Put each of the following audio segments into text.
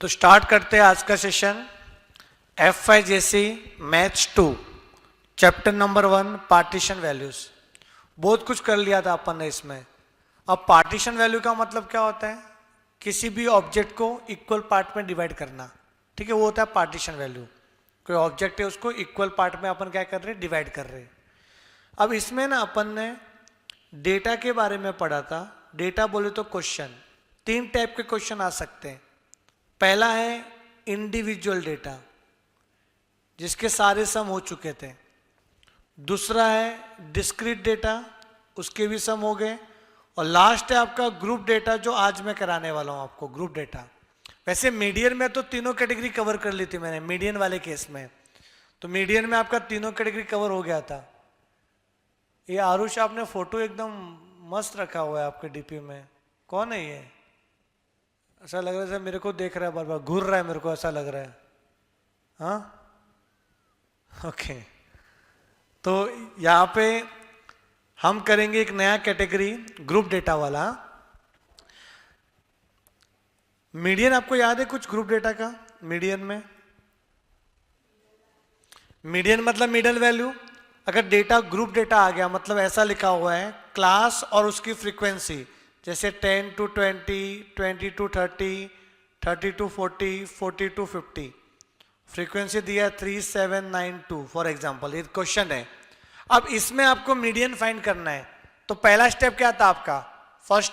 तो स्टार्ट करते हैं आज का session. FIJC maths 2 chapter number 1 partition values. बहुत कुछ कर लिया था अपन ने इसमें। अब पार्टीशन वैल्यू का मतलब क्या होता है? किसी भी ऑब्जेक्ट को इक्वल पार्ट में डिवाइड करना, ठीक है, वो होता है पार्टीशन वैल्यू। कोई ऑब्जेक्ट है उसको इक्वल पार्ट में अपन क्या कर रहे हैं, डिवाइड कर रहे हैं। अब इसमें ना अपन ने डेटा के बारे में पढ़ा था। डेटा बोले तो क्वेश्चन, 3 टाइप के क्वेश्चन आ सकते हैं। पहला है इंडिविजुअल डेटा जिसके सारे सम हो चुके थे। दूसरा है डिस्क्रीट डेटा, उसके भी सम हो गए। और लास्ट है आपका ग्रुप डेटा, जो आज मैं कराने वाला हूं आपको, ग्रुप डेटा। वैसे मीडियन में तो तीनों कैटेगरी कवर कर ली थी मैंने, मीडियन वाले केस में। तो मीडियन में आपका तीनों कैटेगरी कवर हो गया था। ये आरुष, आपने फोटो एकदम मस्त रखा हुआ है आपके डीपी में। कौन है ये? ऐसा लग रहा है मेरे को देख रहा है, बार बार घूर रहा है, मेरे को ऐसा लग रहा है। हाँ, ओके। तो यहाँ पे हम करेंगे एक नया कैटेगरी, ग्रुप डेटा वाला। मीडियन आपको याद है कुछ ग्रुप डेटा का? मीडियन में, मीडियन मतलब मिडल वैल्यू। अगर डेटा ग्रुप डेटा आ गया मतलब ऐसा लिखा हुआ है क्लास और उसकी फ्रीक्वेंसी, जैसे 10 to 20, 20 to 30, 30 to 40, 40 to 50। Frequency दिया 3792 फॉर एग्जाम्पल, ये क्वेश्चन है। अब इसमें आपको मीडियन फाइंड करना है। तो पहला स्टेप क्या था आपका? फर्स्ट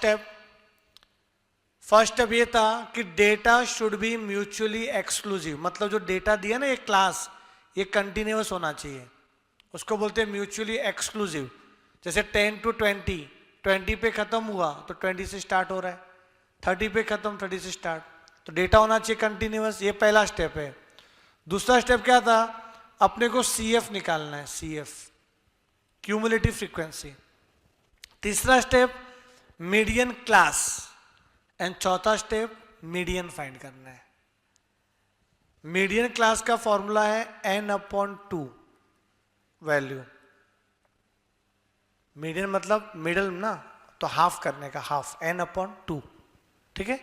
स्टेप ये था कि data should be mutually exclusive. मतलब जो डेटा दिया ना, ये क्लास, ये कंटिन्यूअस होना चाहिए, उसको बोलते हैं म्यूचुअली एक्सक्लूसिव। जैसे 10 to 20, 20 पे खत्म हुआ तो 20 से स्टार्ट हो रहा है, 30 पे खत्म, 30 से स्टार्ट। तो डेटा होना चाहिए कंटिन्यूअस, ये पहला स्टेप है। दूसरा स्टेप क्या था? अपने को CF निकालना है, CF क्यूमुलेटिव फ्रीक्वेंसी। तीसरा स्टेप मीडियन क्लास, एंड चौथा स्टेप मीडियन फाइंड करना है। मीडियन क्लास का फॉर्मूला है n/2 वैल्यू। मीडियन मतलब मिडल ना, तो हाफ करने का, हाफ n/2, ठीक है।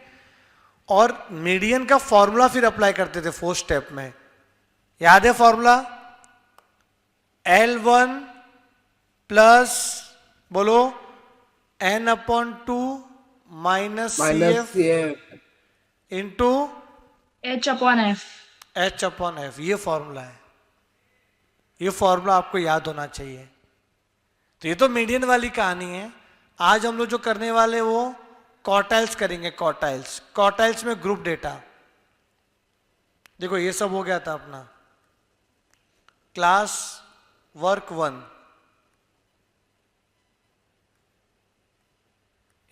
और मीडियन का फॉर्मूला फिर अप्लाई करते थे 4th स्टेप में। याद है फॉर्मूला? L1 प्लस, बोलो, n/2 minus CF into H/F। H/F, ये फॉर्मूला है। ये फॉर्मूला आपको याद होना चाहिए। तो ये तो मीडियन वाली कहानी है। आज हम लोग जो करने वाले वो क्वार्टाइल्स करेंगे। क्वार्टाइल्स में ग्रुप डेटा। देखो ये सब हो गया था अपना क्लास वर्क 1।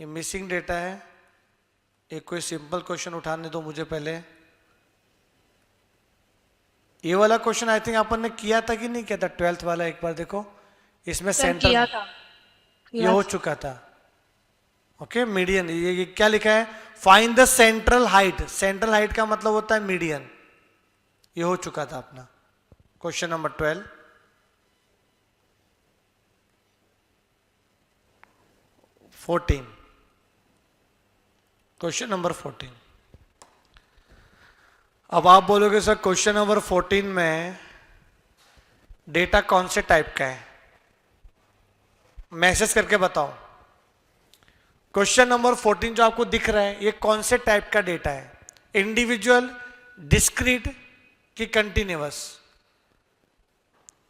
ये मिसिंग डेटा है। एक कोई सिंपल क्वेश्चन उठाने दो मुझे पहले। ये वाला क्वेश्चन आई थिंक अपन ने किया था कि नहीं किया था? 12th वाला, एक बार देखो। इसमें सेंटर किया था। ये हो चुका था। ओके, मीडियन, ये क्या लिखा है? Find the central height. Central height का मतलब होता है मीडियन। ये हो चुका था अपना क्वेश्चन नंबर 12। Question number 14। अब आप बोलोगे सर क्वेश्चन नंबर 14 में डेटा कौन से टाइप का है? मैसेज करके बताओ। क्वेश्चन नंबर 14 जो आपको दिख रहा है, ये कौन से टाइप का डेटा है? इंडिविजुअल, डिस्क्रीट कि कंटिन्यूअस?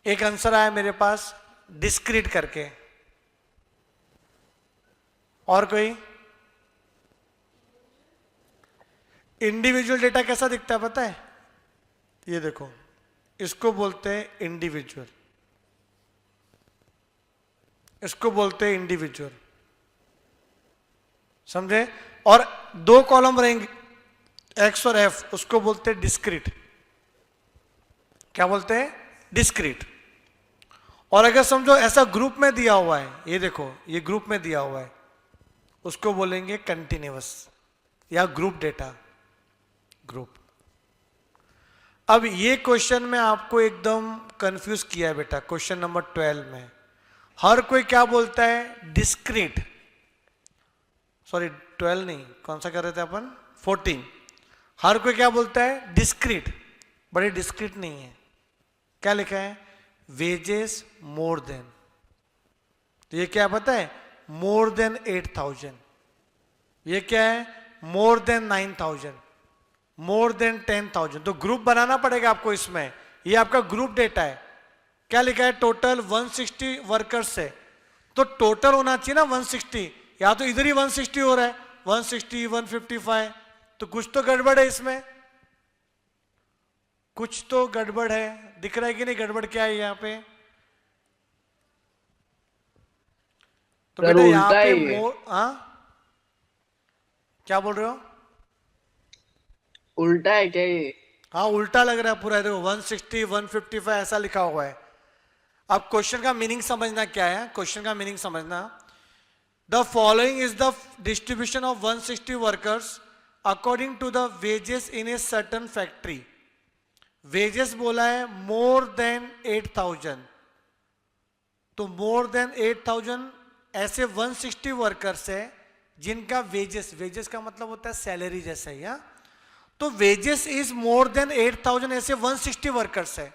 एक आंसर आया मेरे पास डिस्क्रीट करके। और कोई? इंडिविजुअल डेटा कैसा दिखता है पता है? ये देखो, इसको बोलते हैं इंडिविजुअल, इसको बोलते हैं इंडिविजुअल, समझे? और 2 कॉलम रहेंगे X और F, उसको बोलते हैं डिस्क्रीट। क्या बोलते हैं? डिस्क्रीट। और अगर समझो ऐसा ग्रुप में दिया हुआ है, ये देखो ये ग्रुप में दिया हुआ है, उसको बोलेंगे कंटिन्यूअस या ग्रुप डेटा, ग्रुप। अब ये क्वेश्चन में आपको एकदम कंफ्यूज किया है बेटा। क्वेश्चन नंबर 12 में हर कोई क्या बोलता है? डिस्क्रीट। सॉरी 12 नहीं, कौन सा कर रहे थे अपन? 14। हर कोई क्या बोलता है? डिस्क्रीट, बड़े डिस्क्रीट नहीं है। क्या लिखा है? Wages more than. तो ये क्या है पता है? मोर देन 8,000। ये क्या है? More than 9,000, more than 10,000। तो ग्रुप बनाना पड़ेगा आपको इसमें। ये आपका ग्रुप डेटा है। क्या लिखा है? टोटल 160 वर्कर्स है, तो टोटल होना चाहिए ना 160। या तो इधर ही 160 हो रहा है, 160, 155, तो कुछ तो गड़बड़ है इसमें, कुछ तो गड़बड़ है। दिख रहा है कि नहीं गड़बड़ क्या है यहाँ पे? तो सर बेटा यहाँ उल्टा पे ही है। मोर, हाँ क्या बोल रहे हो? उल्टा है क्या ये? हाँ उल्टा लग रहा है पूरा। देखो 160, 155 ऐसा लिखा हुआ है। अब क्वेश्चन का मीनिंग समझना क्या है। क्वेश्चन का मीनिंग समझना, the following is the distribution of 160 workers according to the wages in a certain factory. Wages बोला है मोर देन 8,000, तो मोर देन 8,000 ऐसे 160 वर्कर्स है जिनका वेजेस, वेजेस का मतलब होता है सैलरी जैसा ही, हाँ? तो वेजेस इज मोर देन 8,000 ऐसे 160 वर्कर्स है,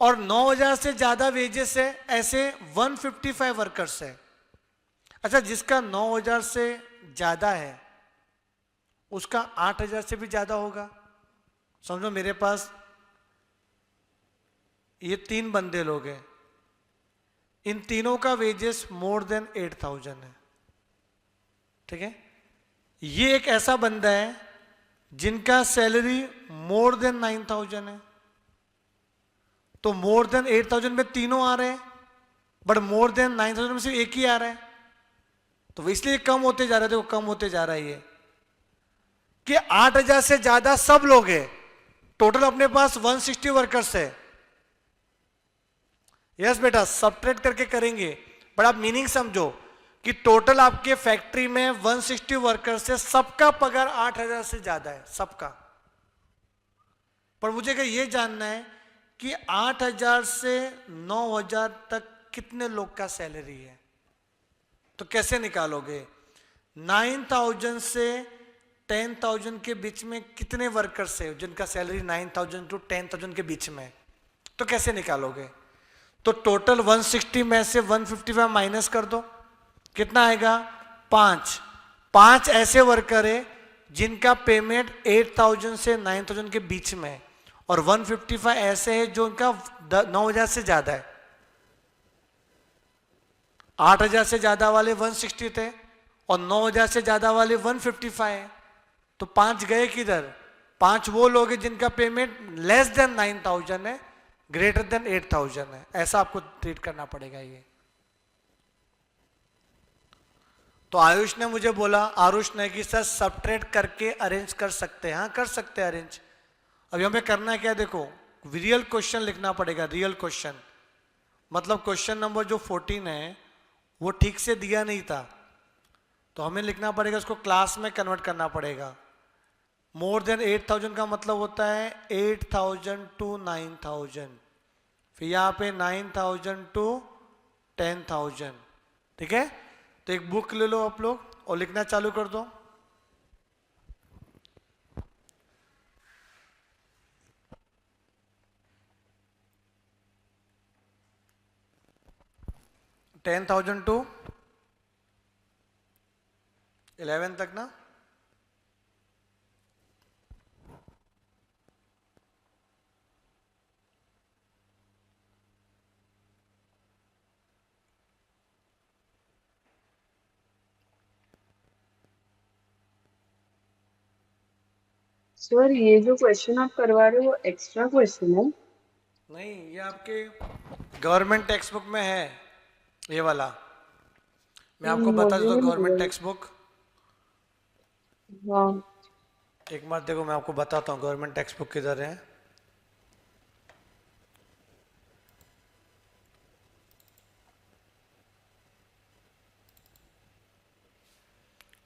और 9,000 से ज्यादा वेजेस है ऐसे 155 वर्कर्स है। अच्छा, जिसका 9,000 से ज्यादा है उसका 8,000 से भी ज्यादा होगा। समझो मेरे पास ये 3 बंदे लोग हैं, इन तीनों का वेजेस मोर देन 8,000 है, ठीक है? ये एक ऐसा बंदा है जिनका सैलरी मोर देन 9,000 है, तो मोर देन 8,000 में तीनों आ रहे हैं, बट मोर देन 9,000 में सिर्फ एक ही आ रहा है, तो इसलिए कम होते जा रहा है। देखो कम होते जा रहा है ये, कि 8,000 से ज्यादा सब लोग हैं। टोटल अपने पास 160 वर्कर्स है। यस बेटा, सबट्रैक्ट करके करेंगे, बट आप मीनिंग समझो कि टोटल आपके फैक्ट्री में 160 वर्कर्स है, सबका पगार 8,000 से ज्यादा है, सबका। पर मुझे क्या ये जानना है कि 8,000 से 9,000 तक कितने लोग का सैलरी है, तो कैसे निकालोगे? 9,000 से 10,000 के बीच में कितने वर्कर्स है जिनका सैलरी 9,000 टू 10,000 के बीच में, तो कैसे निकालोगे? तो टोटल 160 में से 155 माइनस कर दो, कितना आएगा? 5 ऐसे वर्कर है जिनका पेमेंट 8,000 से 9,000 के बीच में है, और 155 ऐसे है जो उनका 9,000 से ज्यादा है। 8,000 से ज्यादा वाले 160 थे और 9,000 से ज्यादा वाले 155 है, तो 5 गए किधर? 5 वो लोग हैं जिनका पेमेंट लेस देन 9,000 है, ग्रेटर देन 8,000 है। ऐसा आपको ट्रीट करना पड़ेगा ये। तो आयुष ने मुझे बोला, आरुष ने, कि सर सबट्रैक्ट करके अरेंज कर सकते हैं। हाँ कर सकते हैं अरेंज। अभी हमें करना क्या है, देखो रियल क्वेश्चन लिखना पड़ेगा। रियल क्वेश्चन मतलब क्वेश्चन नंबर जो 14 है वो ठीक से दिया नहीं था, तो हमें लिखना पड़ेगा, उसको क्लास में कन्वर्ट करना पड़ेगा। मोर देन 8,000 का मतलब होता है 8,000 टू 9,000, फिर यहाँ पे 9,000 टू 10,000, ठीक है? तो एक बुक ले लो आप लोग और लिखना चालू कर दो। $10,000 टू 11 तक ना? सर ये जो क्वेश्चन आप करवा रहे हो वो एक्स्ट्रा क्वेश्चन है? नहीं, ये आपके गवर्नमेंट टेक्स्ट बुक में है, ये वाला। मैं आपको बता मुझे दूं नहीं गवर्नमेंट मिला। Text book. हाँ एक बार देखो, मैं आपको बताता हूँ गवर्नमेंट टेक्स्ट बुक किधर है।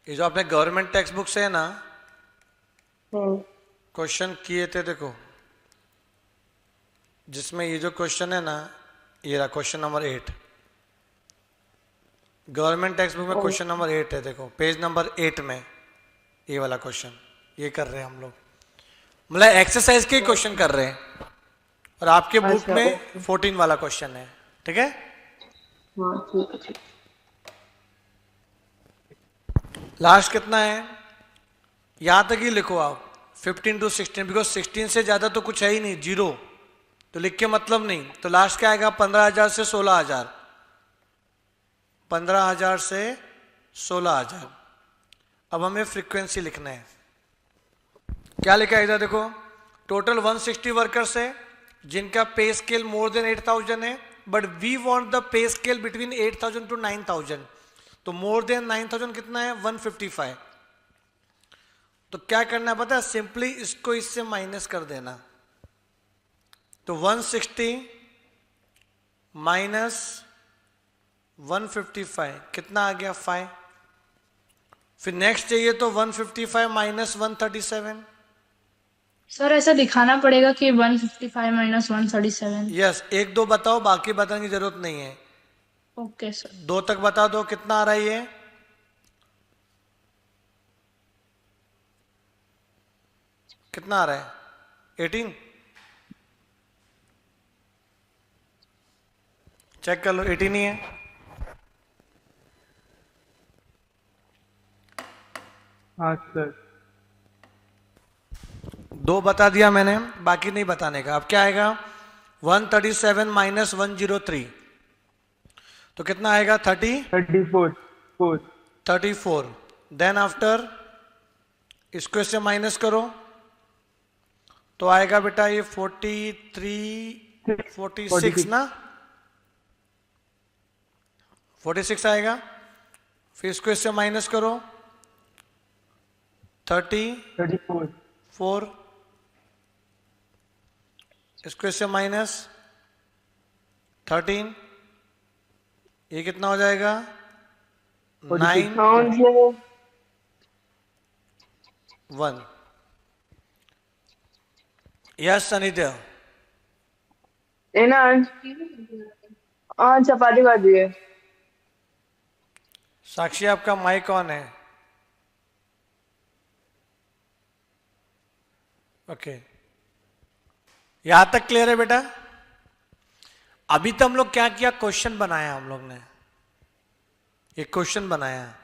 ये जो आपने गवर्नमेंट टेक्स्ट बुक से है ना हाँ क्वेश्चन किए थे, देखो जिसमें ये जो क्वेश्चन है ना, ये रहा question number 8। Government text book में क्वेश्चन नंबर 8 है, देखो पेज नंबर 8 में ये वाला क्वेश्चन, ये कर रहे हैं हम लोग, मतलब एक्सरसाइज के क्वेश्चन कर रहे हैं, और आपके बुक अच्छा, में 14 वाला क्वेश्चन है, ठीक है। हाँ ठीक है, ठीक। लास्ट कितना है, यहां तक ही लिखो आप, 15 to 16, बिकॉज 16 से ज्यादा तो कुछ है ही नहीं, जीरो, तो लिख के मतलब नहीं। तो लास्ट क्या आएगा, 15,000 से 16,000, 15,000 से 16,000। अब हमें फ्रीक्वेंसी लिखना है, क्या लिखा है इधर देखो, टोटल 160 वर्कर्स है जिनका पे स्केल मोर देन 8,000 है, but we want the pay scale between 8,000 to 9,000। तो मोर देन 9,000 कितना है, 155। तो क्या करना है पता है, सिंपली इसको इससे माइनस कर देना। तो 160 माइनस 155 कितना आ गया, 5। फिर नेक्स्ट चाहिए तो 155 माइनस 137। सर ऐसा दिखाना पड़ेगा कि 155 माइनस 137। यस, एक दो बताओ, बाकी बताने की जरूरत नहीं है। Okay sir. 2 तक बता दो कितना आ रहा है ये, कितना आ रहा है, 18। चेक कर लो, 18 ही है। हाँ सर। 2 बता दिया मैंने, बाकी नहीं बताने का। अब क्या आएगा, 137 माइनस 103, तो कितना आएगा, 34 4 34। देन आफ्टर इसको इससे माइनस करो, तो आएगा बेटा ये 43 46 ना, 46 आएगा। फिर इसको इससे माइनस करो, 34। 34 इसको इससे माइनस 13, ये कितना हो जाएगा, 9 हाँ जी, 1। यस सनीदेव, ये ना, हाँ चपाती भाजी है। साक्षी आपका माइक ऑन है, ओके। यहां तक क्लियर है बेटा। अभी तो हम लोग क्या किया, क्वेश्चन बनाया हम लोग ने, एक क्वेश्चन बनाया।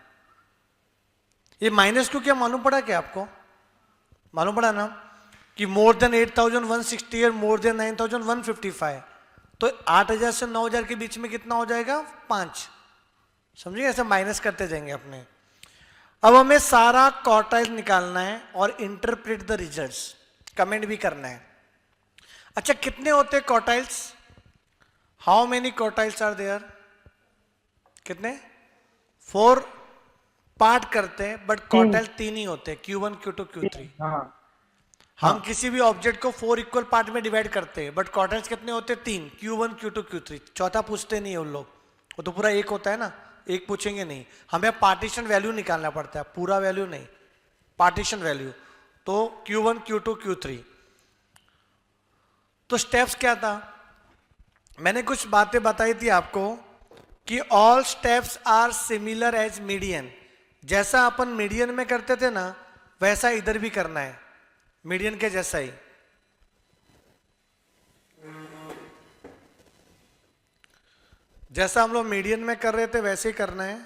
ये माइनस टू क्या मालूम पड़ा क्या आपको, मालूम पड़ा ना कि मोर देन 8,160 और मोर देन 9,155, तो 8,000 से 9,000 के बीच में कितना हो जाएगा, 5। समझिए, ऐसे माइनस करते जाएंगे अपने। अब हमें सारा क्वार्टाइल निकालना है और इंटरप्रेट द रिजल्ट्स, कमेंट भी करना है। अच्छा, कितने होते हैं quartiles, how many quartiles are there, कितने, 4 पार्ट करते हैं, बट क्वार्टाइल 3 ही होते हैं, Q1 Q2 Q3। हाँ हम किसी भी ऑब्जेक्ट को 4 इक्वल पार्ट में डिवाइड करते हैं, बट क्वार्टर्स कितने होते हैं, 3, Q1 Q2 Q3। चौथा पूछते नहीं है उन लोग, वो तो पूरा एक होता है ना, एक पूछेंगे नहीं। हमें पार्टीशन वैल्यू निकालना पड़ता है, पूरा वैल्यू नहीं, पार्टीशन वैल्यू। तो Q1 Q2 Q3। तो स्टेप्स क्या था, मैंने कुछ बातें बताई थी आपको कि all steps are similar as median. जैसा अपन मीडियन में करते थे ना, वैसा इधर भी करना है, मीडियन के जैसा ही। जैसा हम लोग मीडियन में कर रहे थे वैसे ही करना है।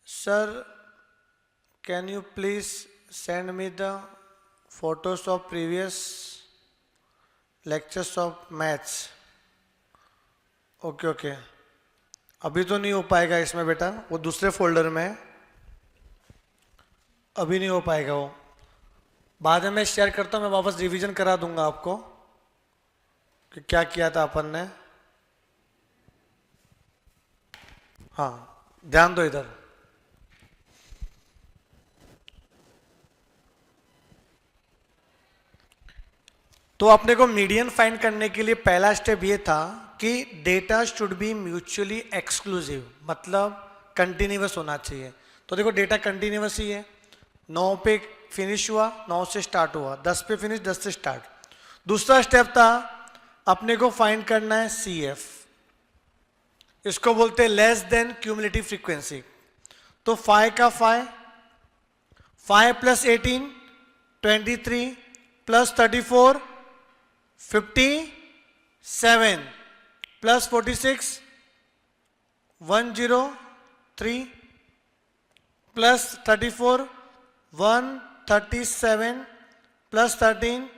Sir can you please send me the photos of previous lectures of maths. Okay okay, अभी तो नहीं हो पाएगा इसमें बेटा, वो दूसरे फोल्डर में है, अभी नहीं हो पाएगा वो, बाद में मैं शेयर करता हूँ, मैं वापस रिवीजन करा दूंगा आपको कि क्या किया था अपन ने। हाँ ध्यान दो इधर, तो अपने को मीडियन फाइंड करने के लिए पहला स्टेप ये था कि data should be mutually exclusive, मतलब कंटिन्यूअस होना चाहिए। तो देखो डेटा कंटिन्यूअस ही है, 9 पे फिनिश हुआ, 9 से स्टार्ट हुआ, 10 पे फिनिश, 10 से स्टार्ट। दूसरा स्टेप था अपने को फाइंड करना है CF, इसको बोलते हैं लेस देन क्यूमुलेटिव फ्रीक्वेंसी। तो 5 का 5 plus 18 23 plus 34 57 plus 46 103 plus 34 137 plus 13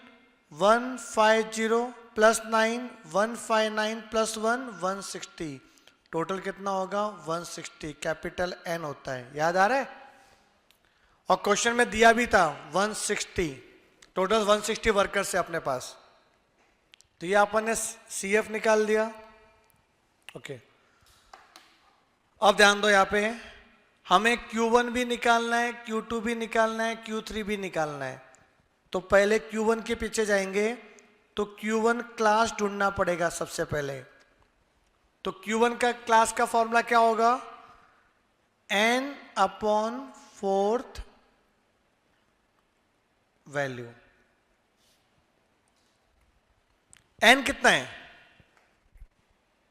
150 plus 9 159 plus 1 160। Total कितना होगा 160। कैपिटल एन होता है, याद आ रहा है। और क्वेश्चन में दिया भी था 160, टोटल 160 वर्कर्स है अपने पास। तो ये अपन ने सीएफ निकाल दिया। ओके, अब ध्यान दो, यहां पे हमें Q1 भी निकालना है, Q2 भी निकालना है, Q3 भी निकालना है। तो पहले Q1 के पीछे जाएंगे, तो Q1 क्लास ढूंढना पड़ेगा सबसे पहले। तो Q1 का क्लास का फॉर्मूला क्या होगा, n upon 4th value. n कितना है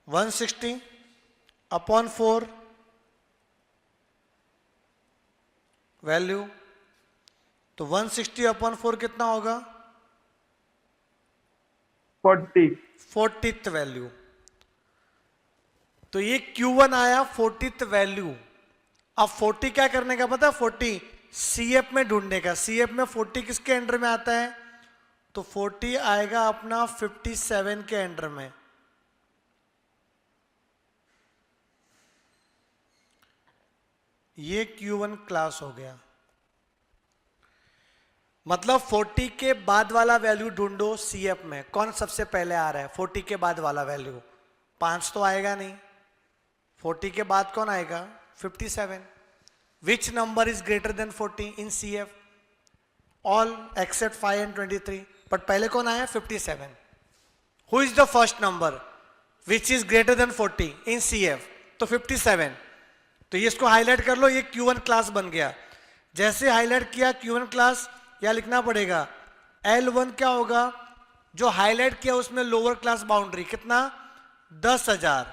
160 अपॉन 4 वैल्यू। तो 160 अपॉन 4 कितना होगा 40 40th वैल्यू। तो ये Q1 आया 40th वैल्यू। अब 40 क्या करने का पता है, 40 CF में ढूंढने का। CF में 40 किसके अंडर में आता है, तो 40 आएगा अपना 57 के अंडर में। ये Q1 क्लास हो गया। मतलब 40 के बाद वाला वैल्यू ढूंढो CF में, कौन सबसे पहले आ रहा है 40 के बाद वाला वैल्यू। 5 तो आएगा नहीं, 40 के बाद कौन आएगा 57। विच number is greater then 40 in CF, all except 5 and 23। But पहले कौन आया 57। Who is the first number which is greater then 40 in CF, तो 57। तो ये इसको हाईलाइट कर लो, ये Q1 क्लास बन गया। जैसे हाईलाइट किया Q1 क्लास, या लिखना पड़ेगा L1 क्या होगा, जो हाईलाइट किया उसमें लोअर क्लास बाउंड्री कितना 10,000।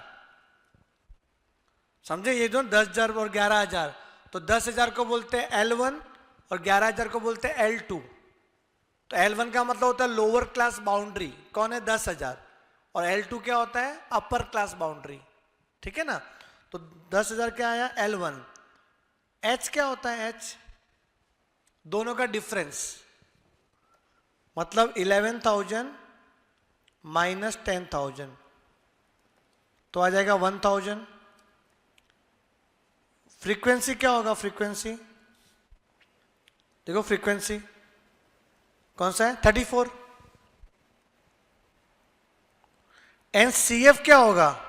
समझे, ये जो 10,000 और 11,000, तो 10,000 को बोलते हैं L1 और 11,000 को बोलते हैं L2। तो L1 का मतलब होता है लोअर क्लास बाउंड्री, कौन है 10,000, और L2 क्या होता है अपर क्लास बाउंड्री। ठीक है ना। तो 10,000 क्या आया L1। H क्या होता है H, दोनों का डिफरेंस, मतलब 11,000 माइनस 10,000, तो आ जाएगा 1,000। फ्रीक्वेंसी क्या होगा, फ्रीक्वेंसी देखो, फ्रीक्वेंसी कौन सा है 34। NCF क्या होगा,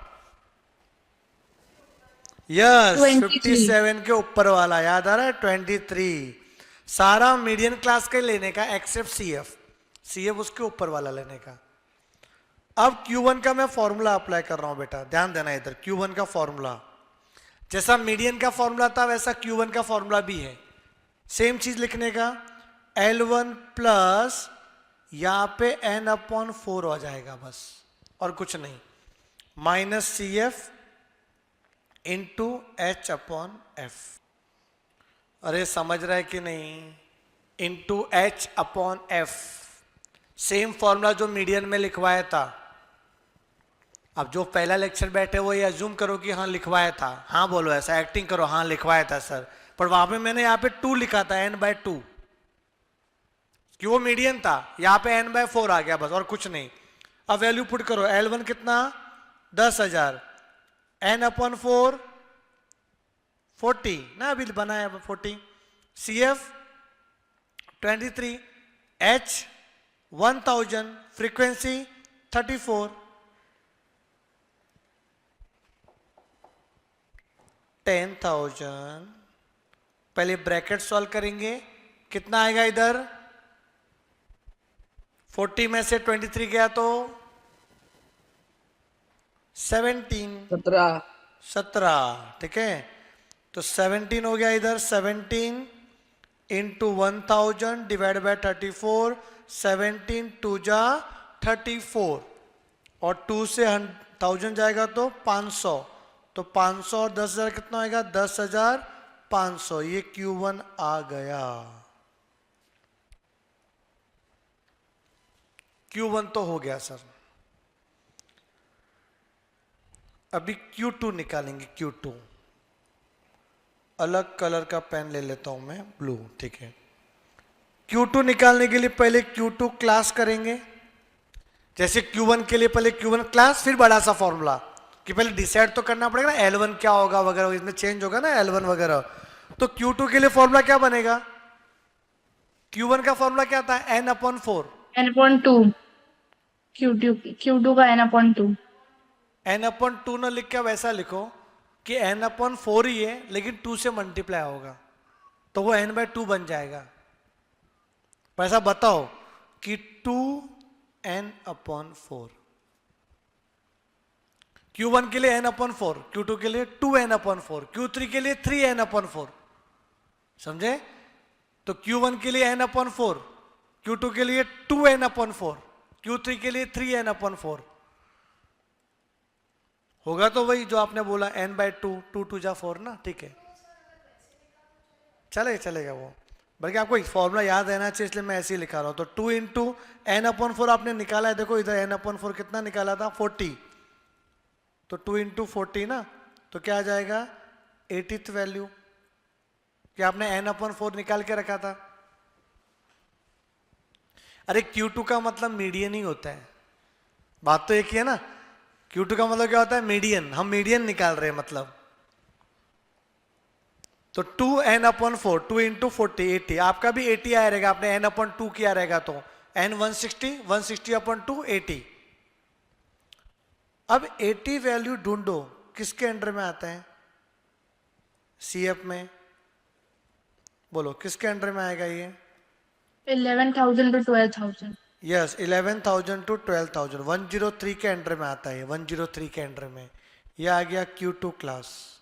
यस 57 के ऊपर वाला, याद आ रहा है 23। सारा मीडियन क्लास का लेने का एक्सेप्ट CF उसके ऊपर वाला लेने का। अब Q1 का मैं फॉर्मूला अप्लाई कर रहा हूं बेटा, ध्यान देना इधर। Q1 का फॉर्मूला जैसा मीडियन का फॉर्मूला था वैसा Q1 का फॉर्मूला भी है। सेम चीज लिखने का, L1 प्लस यहां पे n अपॉन 4 हो जाएगा बस, और कुछ नहीं, minus CF into H upon F। अरे समझ रहा है कि नहीं, into H upon F, same formula जो मीडियन में लिखवाया था। अब जो पहला लेक्चर बैठे वो ये अज्यूम करो कि हाँ लिखवाया था, हाँ बोलो, ऐसा एक्टिंग करो, हाँ लिखवाया था सर, पर वहां पे मैंने यहाँ पे 2 लिखा था n/2, कि वो मीडियन था। यहाँ पे n/4 आ गया बस, और कुछ नहीं। अब वैल्यू पुट करो, L1 कितना 10,000, n अपॉन 4 40 ना, अभी बनाया 40, CF 23, H 1000, फ्रीक्वेंसी 34, 10,000। पहले ब्रैकेट सॉल्व करेंगे, कितना आएगा इधर 40 में से 23 गया तो 17, ठीक है। तो 17 हो गया इधर, 17 इंटू 1000 डिवाइड बाय 34, 17 2 जा 34, और 2 से 1000 जाएगा तो 500, तो 500 और 10,000 कितना आएगा 10,500। ये Q1 आ गया। Q1 तो हो गया सर। अभी Q2 निकालेंगे। Q2 अलग कलर का पेन ले लेता हूं मैं, ब्लू, ठीक है। Q2 निकालने के लिए पहले Q2 क्लास करेंगे। जैसे Q1 के लिए पहले Q1 क्लास, फिर बड़ा सा फॉर्मूला कि पहले डिसाइड तो करना पड़ेगा ना L1 क्या होगा वगैरह, इसमें चेंज होगा ना L1 वगैरह। तो Q2 के लिए फॉर्मूला क्या बनेगा? Q1 का फॉर्मूला क्या था? n/4। n/2। Q2 का n/2। n/2 न लिख के वैसा लिखो कि n/4 ही है लेकिन 2 से मल्टीप्लाई होगा तो वो n/2 बन जाएगा। पर ऐसा बताओ कि 2n/4। Q1 के लिए n/4, Q2 के लिए 2n/4, Q3 के लिए 3n/4। समझे? तो Q1 के लिए n/4, Q2 के लिए 2n/4, Q3 के लिए 3n/4। होगा तो वही जो आपने बोला n/2, 2 2 जा 4 ना, ठीक है, चलेगा वो। बल्कि आपको फॉर्मूला याद रहना चाहिए इसलिए मैं ऐसे ही लिखा रहा हूं। तो 2 इंटू n/4 आपने निकाला है, देखो इधर n/4 कितना निकाला था? 40। तो 2 इंटू 40 ना, तो क्या आ जाएगा? 80th value. क्या आपने n/4 निकाल के रखा था? अरे Q2 का मतलब मीडियन ही होता है, बात तो एक ही है ना। Q2 का मतलब क्या होता है? मीडियन। हम मीडियन निकाल रहे हैं मतलब। तो 2n/4, 2 इंटू 40, 80। आपका भी 80 आया रहेगा, आपने n/2 किया रहेगा तो n 160, 160/2 80। अब 80 वैल्यू ढूंढो, किसके अंडर में आता है? CF में। बोलो किसके अंडर में आएगा ये? 11,000 to 12,000। यस, 11,000 टू 12,000, 103 के अंडर में आता है। 103 के अंडर में ये आ गया Q2 क्लास।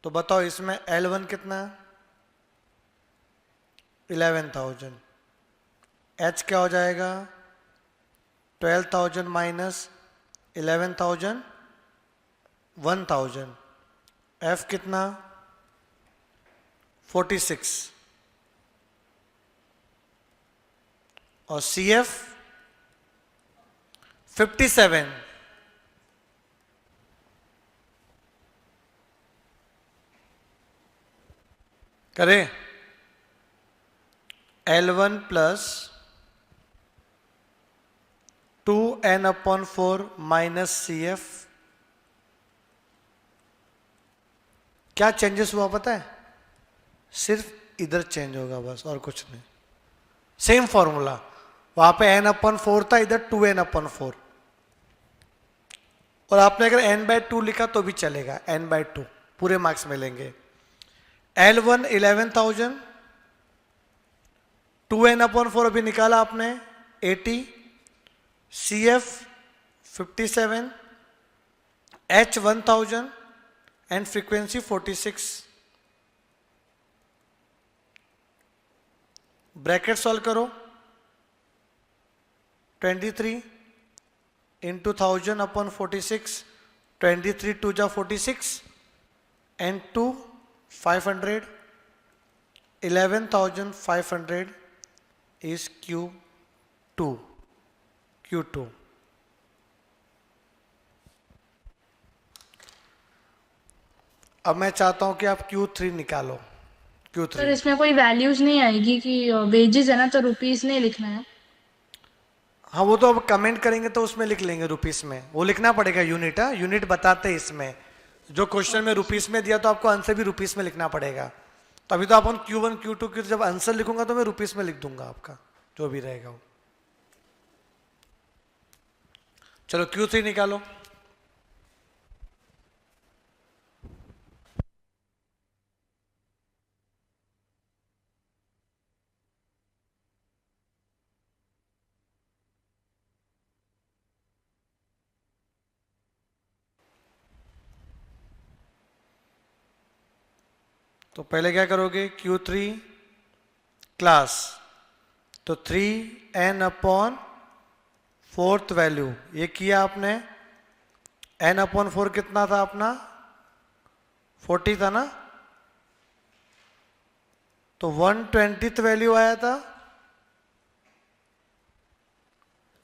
तो बताओ इसमें L1 कितना है? 11,000। H क्या हो जाएगा? 12,000 माइनस 11,000, 1,000। F कितना? 46। और CF 57। करें? L1 plus 2n/4 minus CF। क्या चेंजेस हुआ पता है? सिर्फ इधर चेंज होगा बस, और कुछ नहीं। सेम फॉर्मूला, वहां पे n/4 था, इधर 2n/4। और आपने अगर n/2 लिखा तो भी चलेगा, n/2 पूरे मार्क्स मिलेंगे। L1 11,000, 2n/4 अभी निकाला आपने 80, CF 57, H 1000 and frequency 46। Bracket solve करो। 23 इंटू 1000/46, 23 2 जा 46 एंड 2 500, 11,500 is Q2। अब मैं चाहता हूं कि आप Q3 निकालो। सर Q3 इसमें कोई वैल्यूज नहीं आएगी कि वेजेस है ना, तो रुपीस नहीं लिखना है? हाँ, वो तो अब कमेंट करेंगे तो उसमें लिख लेंगे रुपीस में, वो लिखना पड़ेगा यूनिट। हाँ, यूनिट बताते हैं इसमें। जो क्वेश्चन में रुपीस में दिया तो आपको आंसर भी रुपीस में लिखना पड़ेगा। तो अभी तो अपन Q1 Q2 की जब आंसर लिखूंगा तो मैं रुपीस में लिख दूंगा आपका जो भी रहेगा वो। चलो Q3 निकालो। तो पहले क्या करोगे? Q3 क्लास, तो 3n/4 वैल्यू ये किया आपने। n/4 कितना था अपना? 40 था ना। तो 120th वैल्यू आया था।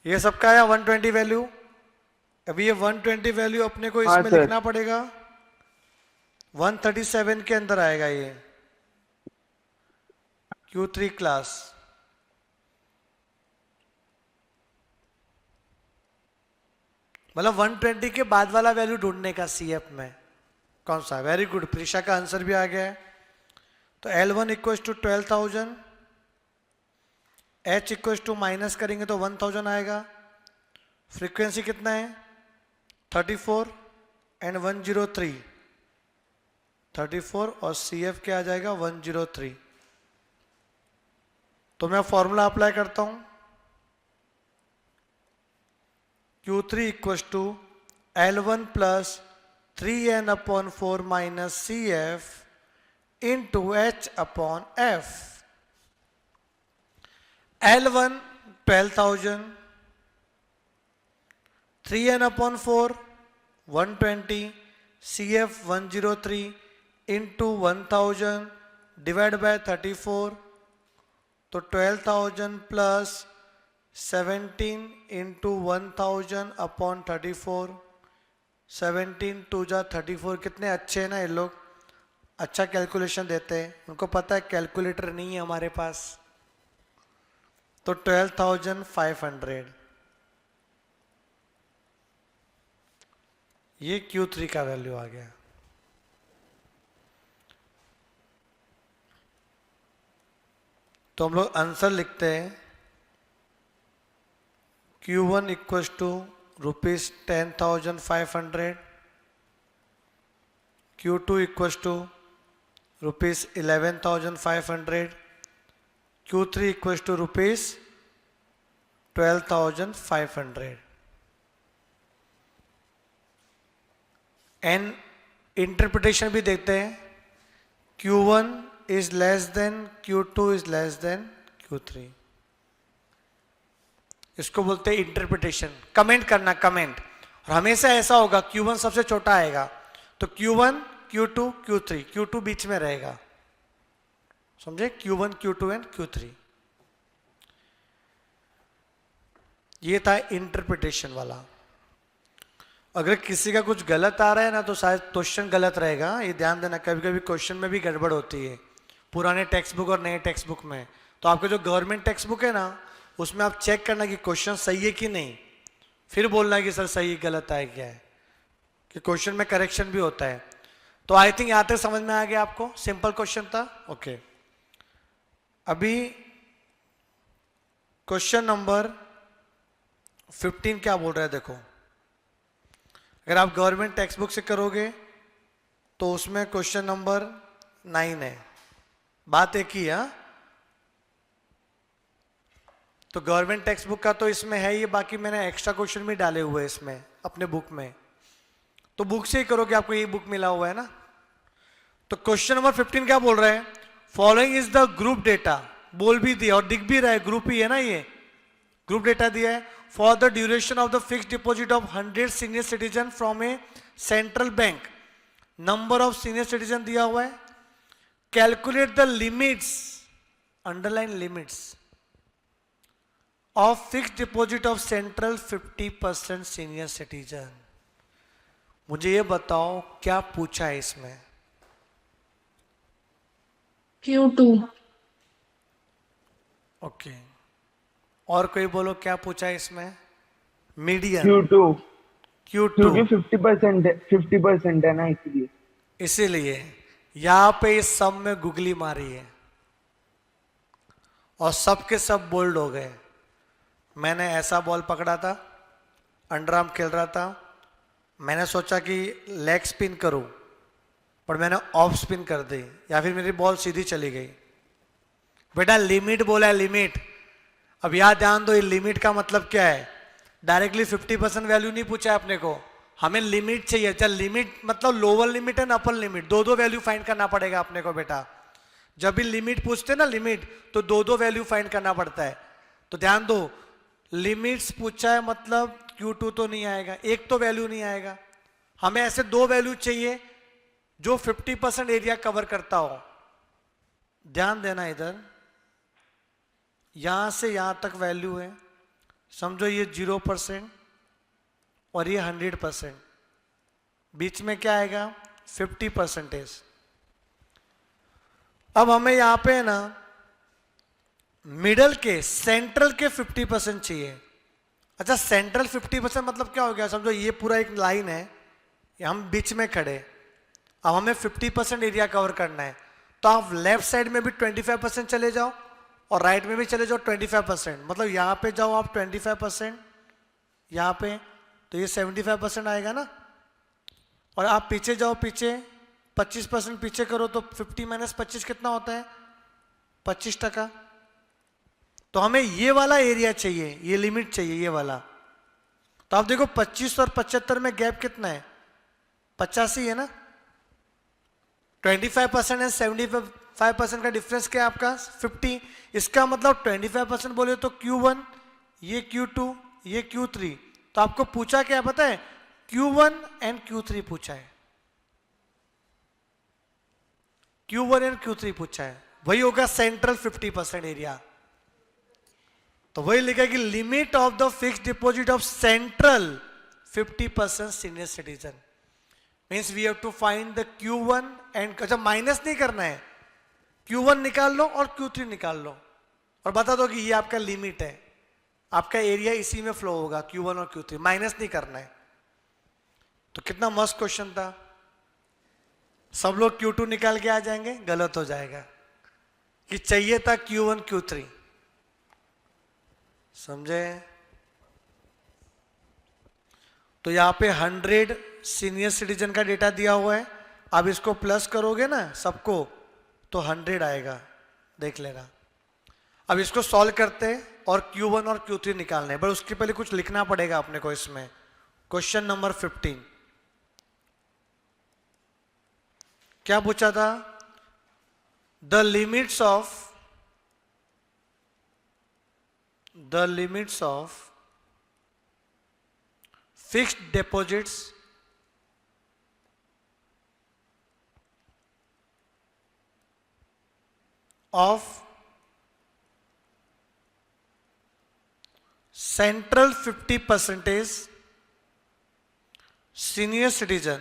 ये सबका आया 120 वैल्यू। अभी ये 120 वैल्यू अपने को हाँ, इसमें सर। लिखना पड़ेगा, 137 के अंदर आएगा ये Q3 क्लास। मतलब 120 के बाद वाला वैल्यू ढूंढने का CF में कौन सा। वेरी गुड, प्रीशा का आंसर भी आ गया है। तो L1 equal to 12,000, H equal to minus करेंगे तो 1000 आएगा। फ्रीक्वेंसी कितना है 34 एंड 103, 34 और CF क्या आ जाएगा 103। तो मैं फॉर्मूला अप्लाई करता हूं, Q3 equal to L1 plus 3n upon 4 minus CF into H upon F। L1 12,000, 3n upon 4 120, CF 103 into 1000 divide by 34, तो 12,000 प्लस 17 इंटू 1000 अपॉन 34, 17 टू जा 34। कितने अच्छे हैं ना ये लोग, अच्छा कैलकुलेशन देते हैं। उनको पता है कैलकुलेटर नहीं है हमारे पास। तो 12,500 ये Q3 का वैल्यू आ गया। तो हम लोग आंसर लिखते हैं, Q1 equal to ₹10,500, Q2 equal to ₹11,500, Q3 equal to ₹12,500। And interpretation भी देखते हैं, Q1 is less than Q2 is less than Q3। इसको बोलते हैं इंटरप्रिटेशन। कमेंट करना, कमेंट। और हमेशा ऐसा होगा Q1 सबसे छोटा आएगा, तो Q1 Q2 Q3, Q2 बीच में रहेगा, समझे। Q1 Q2 and Q3। ये था इंटरप्रिटेशन वाला। अगर किसी का कुछ गलत आ रहा है ना तो शायद क्वेश्चन गलत रहेगा, ये ध्यान देना। कभी कभी क्वेश्चन में भी गड़बड़ होती है, पुराने टेक्स्ट बुक और नए टेक्स्ट बुक में। तो आपका जो गवर्नमेंट टेक्स्ट बुक है ना, उसमें आप चेक करना कि क्वेश्चन सही है कि नहीं, फिर बोलना कि सर सही गलत है क्या है, कि क्वेश्चन में करेक्शन भी होता है। तो आई थिंक यहां तक समझ में आ गया आपको, सिंपल क्वेश्चन था। ओके, अभी क्वेश्चन नंबर 15 क्या बोल रहा है देखो। अगर आप गवर्नमेंट टेक्स्ट बुक से करोगे तो उसमें क्वेश्चन नंबर 9 है, बात एक ही है। तो गवर्नमेंट टेक्स्ट बुक का तो इसमें है ये, बाकी मैंने एक्स्ट्रा क्वेश्चन भी डाले हुए हैं इसमें अपने बुक में। तो बुक से ही करोगे, आपको ये बुक मिला हुआ है ना। तो क्वेश्चन नंबर 15 क्या बोल रहा है, following is the group data. बोल भी दिया और दिख भी रहा है, ग्रुप ही है ना, ये ग्रुप डेटा दिया है। For the duration of the fix deposit of 100 senior citizen from A central bank, number of senior citizen दिया हुआ है। Calculate the limits, underline limits of fix deposit of central 50% senior citizen. मुझे ये बताओ क्या पूछा है इसमें। Q2। ओके, और कोई बोलो क्या पूछा है इसमें। मीडियन Q2 Q2, क्योंकि 50% है ना, इसलिए। इसीलिए यहां पे इस सब में गुगली मारी है और सब के सब बोल्ड हो गए। मैंने ऐसा बॉल पकड़ा था, अंडर आर्म खेल रहा था, मैंने सोचा कि लेग स्पिन करूं, पर मैंने ऑफ स्पिन कर दी, या फिर मेरी बॉल सीधी चली गई। बेटा लिमिट बोला है, लिमिट। अब याद ध्यान दो, ये लिमिट का मतलब क्या है। डायरेक्टली 50% वैल्यू नहीं पूछा है अपने को, हमें लिमिट चाहिए। चल लिमिट मतलब lower limit and upper limit, दो वैल्यू फाइंड करना पड़ेगा अपने को बेटा। जब भी लिमिट पूछते ना लिमिट, तो दो वैल्यू फाइंड करना पड़ता है। तो ध्यान दो, लिमिट्स पूछा है मतलब Q2 तो नहीं आएगा, एक तो वैल्यू नहीं आएगा। हमें ऐसे दो वैल्यू चाहिए जो 50% एरिया कवर करता हो। ध्यान देना, इधर यहां से यहां तक वैल्यू है, समझो ये 0% और ये 100%, बीच में क्या आएगा 50%। अब हमें यहां पे ना मिडल के सेंट्रल के 50% चाहिए। अच्छा सेंट्रल 50% मतलब क्या हो गया, समझो ये पूरा एक लाइन है, ये हम बीच में खड़े, अब हमें 50% एरिया कवर करना है, तो आप लेफ्ट साइड में भी 25% चले जाओ और राइट में भी चले जाओ 25%, मतलब यहां पे जाओ आप 25%, यहां पे तो ये 75% आएगा ना, और आप पीछे जाओ, पीछे 25% पीछे करो तो 50 माइनस 25 कितना होता है 25%। तो हमें ये वाला एरिया चाहिए, ये लिमिट चाहिए ये वाला। तो आप देखो 25 और 75 में गैप कितना है 85 है ना, 25% एंड 75% का डिफरेंस क्या है आपका 50। इसका मतलब 25% बोले तो Q1, ये Q2, ये Q3। तो आपको पूछा क्या पता है, Q1 एंड Q3 पूछा है, Q1 एंड Q3 पूछा है, वही होगा सेंट्रल 50% एरिया। तो वही लिखा कि limit of the fixed deposit of central 50% senior citizen means we have to find the Q1 and, अच्छा माइनस नहीं करना है, Q1 निकाल लो और Q3 निकाल लो और बता दो कि ये आपका लिमिट है, आपका एरिया इसी में फ्लो होगा Q1 और Q3, माइनस नहीं करना है। तो कितना मस्त क्वेश्चन था, सब लोग Q2 निकाल के आ जाएंगे, गलत हो जाएगा, कि चाहिए था Q1 Q3, समझे। तो यहां पे 100 सीनियर सिटीजन का डेटा दिया हुआ है, अब इसको प्लस करोगे ना सबको तो 100 आएगा, देख लेना। अब इसको सॉल्व करते हैं और Q1 और Q3 निकालने हैं, बट उसके पहले कुछ लिखना पड़ेगा अपने को इसमें। क्वेश्चन नंबर 15 क्या पूछा था, the limits of fixed deposits of central 50% senior citizen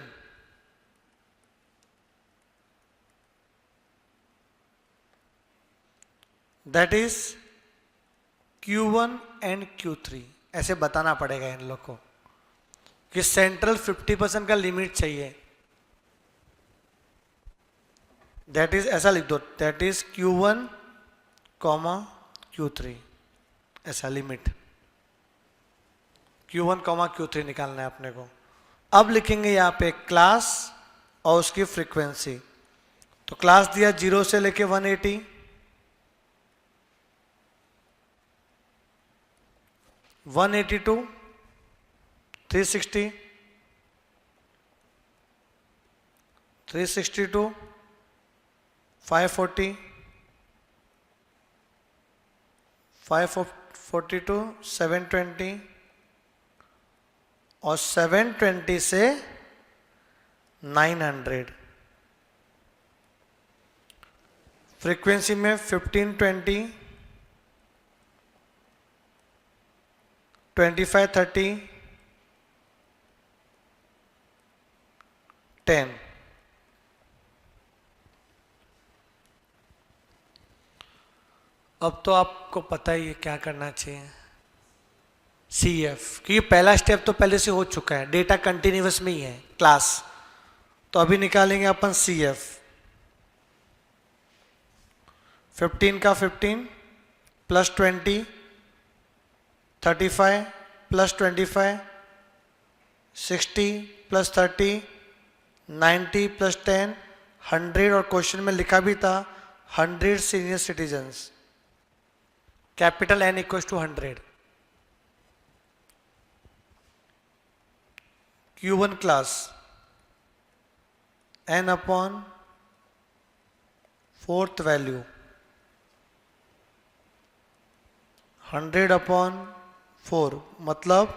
that is Q1 and Q3, ऐसे बताना पड़ेगा इन लोग को कि सेंट्रल 50% का लिमिट चाहिए, दैट इज ऐसा लिख दो, दैट इज Q1, Q3, ऐसा लिमिट Q1, Q3 निकालना है अपने को। अब लिखेंगे यहाँ पे क्लास और उसकी फ्रीक्वेंसी। तो क्लास दिया 0 से लेके 180, 182, 360, 362, 540, 542, 720 और 720 से 900। फ्रीक्वेंसी में 1520, 2530, 10। अब तो आपको पता ही है क्या करना चाहिए, CF, क्योंकि पहला स्टेप तो पहले से हो चुका है, डेटा कंटिन्यूअस में ही है क्लास। तो अभी निकालेंगे अपन CF, 15 का 15 प्लस 20, 35 प्लस 25, 60 प्लस 30, 90 प्लस 10, 100, और क्वेश्चन में लिखा भी था 100 senior citizens, capital N equal to 100। Q1 class N upon 4th value, 100 upon 4 मतलब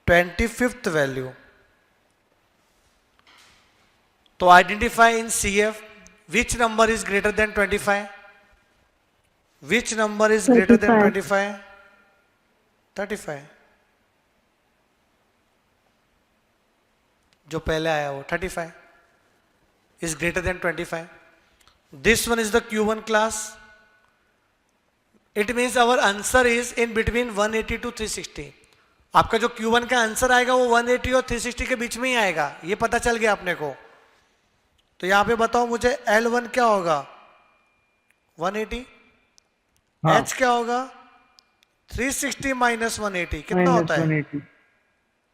25th वैल्यू। तो identify in CF which number is greater than 25, which number is greater than 25, 35, जो पहले आया वो 35 is greater than 25. This one is the Q1 class. It means our answer is in between 180 to 360. आपका जो Q1 का answer आएगा वो 180 और 360 के बीच में ही आएगा, ये पता चल गया अपने को। तो यहां पे बताओ मुझे L1 क्या होगा? 180। हाँ। H क्या होगा? 360 माइनस 180 कितना माइनस होता है? 180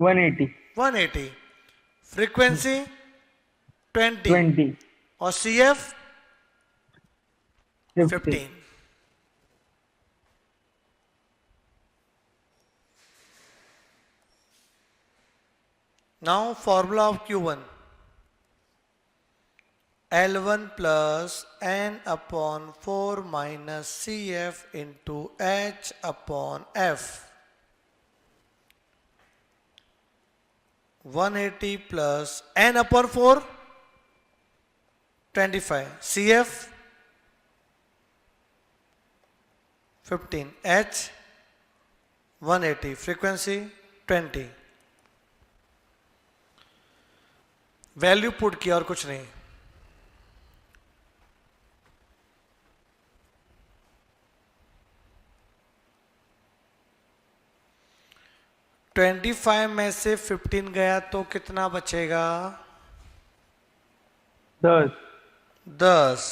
180 180। फ्रीक्वेंसी 20 20 और CF 50 15। Now formula of Q1, L1 plus N upon 4 minus CF into H upon F. 180 plus N upon 4, 25. CF 15. H 180. Frequency 20. Value put किया और कुछ नहीं। ट्वेंटी 25 में से 15 गया तो कितना बचेगा? 10 10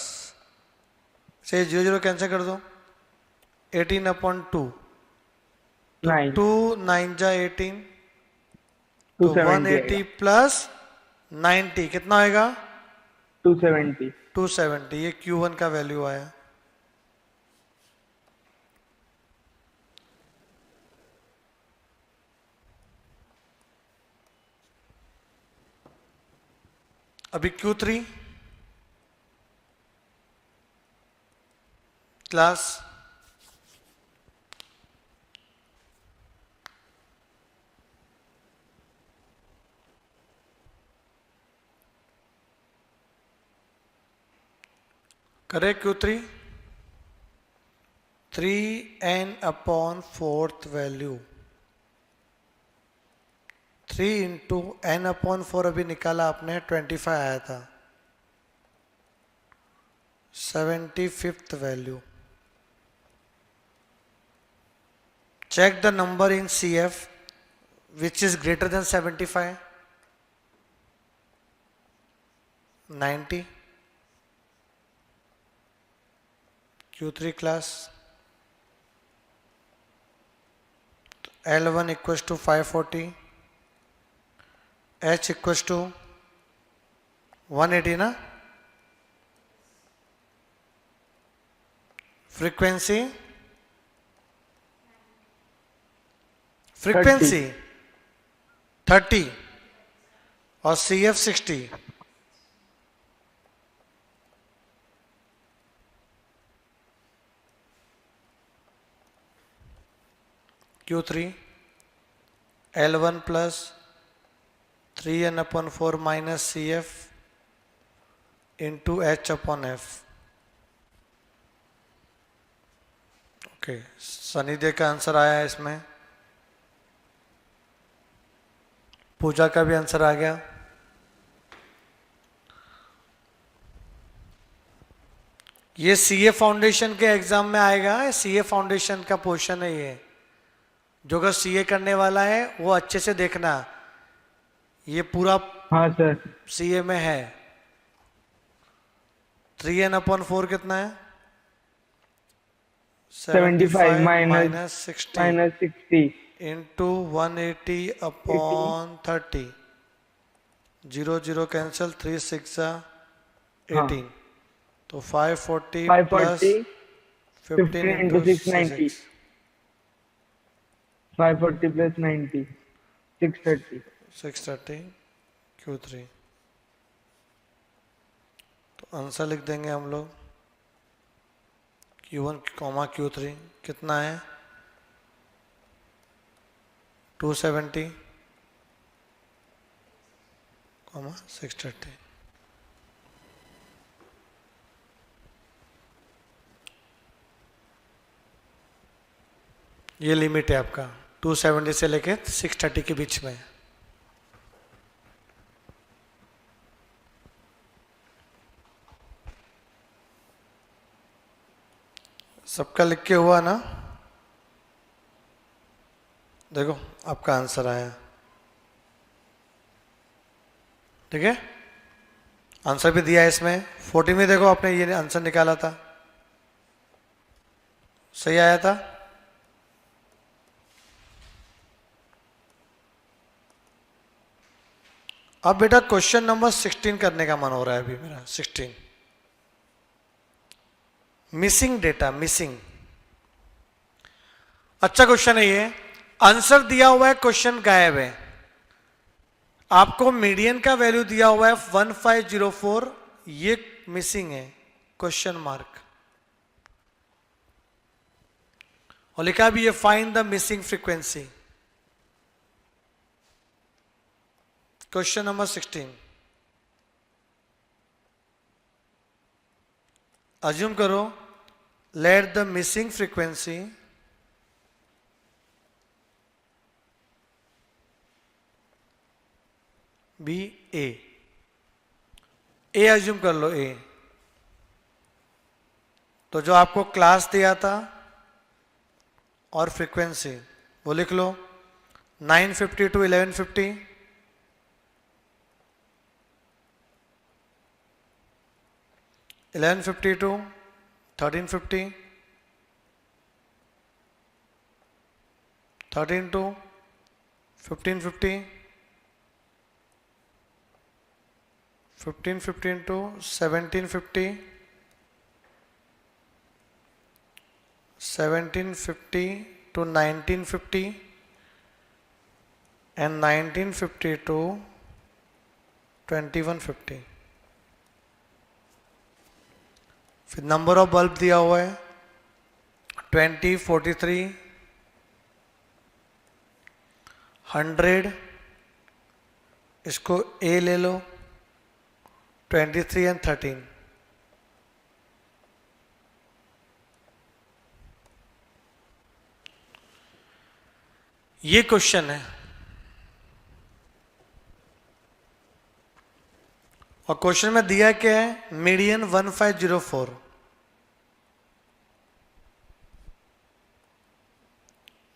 से 0 0 कैंसिल कर दो। 18 अपॉन 2, 9 2 9 जा 18, तो 270 180 प्लस 90 कितना आएगा? 270 270। ये Q1 का वैल्यू आया। अभी Q3 क्लास करे Q3 3n upon 4th value 3 into n upon 4 अभी निकाला आपने 25 आया था। 75th value. Check the number in CF which is greater than 75. 90. Q3 class L1 equals to 540, H equals to 180 ना? फ्रीक्वेंसी 30 और CF 60। Q3 L1 plus 3n upon 4 minus CF into H upon F. Okay, सनीदे का answer आया है इसमें। पूजा का भी answer आ गया। ये CA फाउंडेशन के एग्जाम में आएगा। CA फाउंडेशन का पोर्शन है ये। जो अगर CA करने वाला है वो अच्छे से देखना, ये पूरा हाँ सर CA में है। 3n upon 4 कितना है? 75 minus 60 minus 60 into 180 upon 30। 0 0 cancel, 3 6 18, तो 540 plus 540 15 into into 690 540 plus 90 630 630 Q3। तो आंसर लिख देंगे हम लोग Q1 कॉमा Q3 कितना है? 270 कॉमा 630। ये लिमिट है आपका। 270 से लेके 630 के बीच में। सबका लिख के हुआ ना? देखो आपका आंसर आया, ठीक है। आंसर भी दिया है इसमें। 40 में देखो आपने ये आंसर निकाला था, सही आया था। अब बेटा क्वेश्चन नंबर 16 करने का मन हो रहा है अभी मेरा। 16 मिसिंग डेटा, मिसिंग। अच्छा क्वेश्चन है ये। आंसर दिया हुआ है, क्वेश्चन गायब है। आपको मीडियन का वैल्यू दिया हुआ है 1504, ये मिसिंग है, क्वेश्चन मार्क। और लिखा भी ये find the missing frequency. Question number 16। Assume करो, let the missing frequency be A. A assume कर लो, ए। तो जो आपको क्लास दिया था और फ्रीक्वेंसी वो लिख लो, 950 to 1150, 1150 to 1350, 13 to 1550, 1515 to 1750, 1750 to 1950, and 1950 to 2150। फिर नंबर ऑफ बल्ब दिया हुआ है 20, 43, 100। इसको ए ले लो, 23 and 13। ये क्वेश्चन है और क्वेश्चन में दिया क्या है? Median 1504।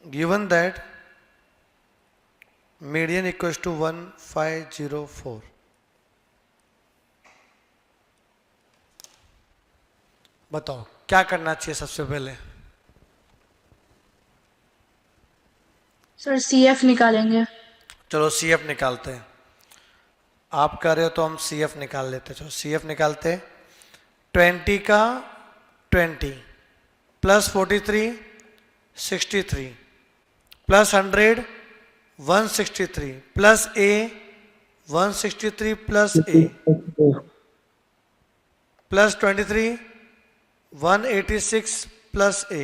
Given that median equals to 1504। बताओ क्या करना चाहिए सबसे पहले? सर CF निकालेंगे। चलो CF निकालते हैं। आप कर रहे हो तो हम CF निकाल लेते। चलो CF निकालते। 20 का 20 plus 43 63 plus 100 163 plus A 163 plus A plus 23 186 plus A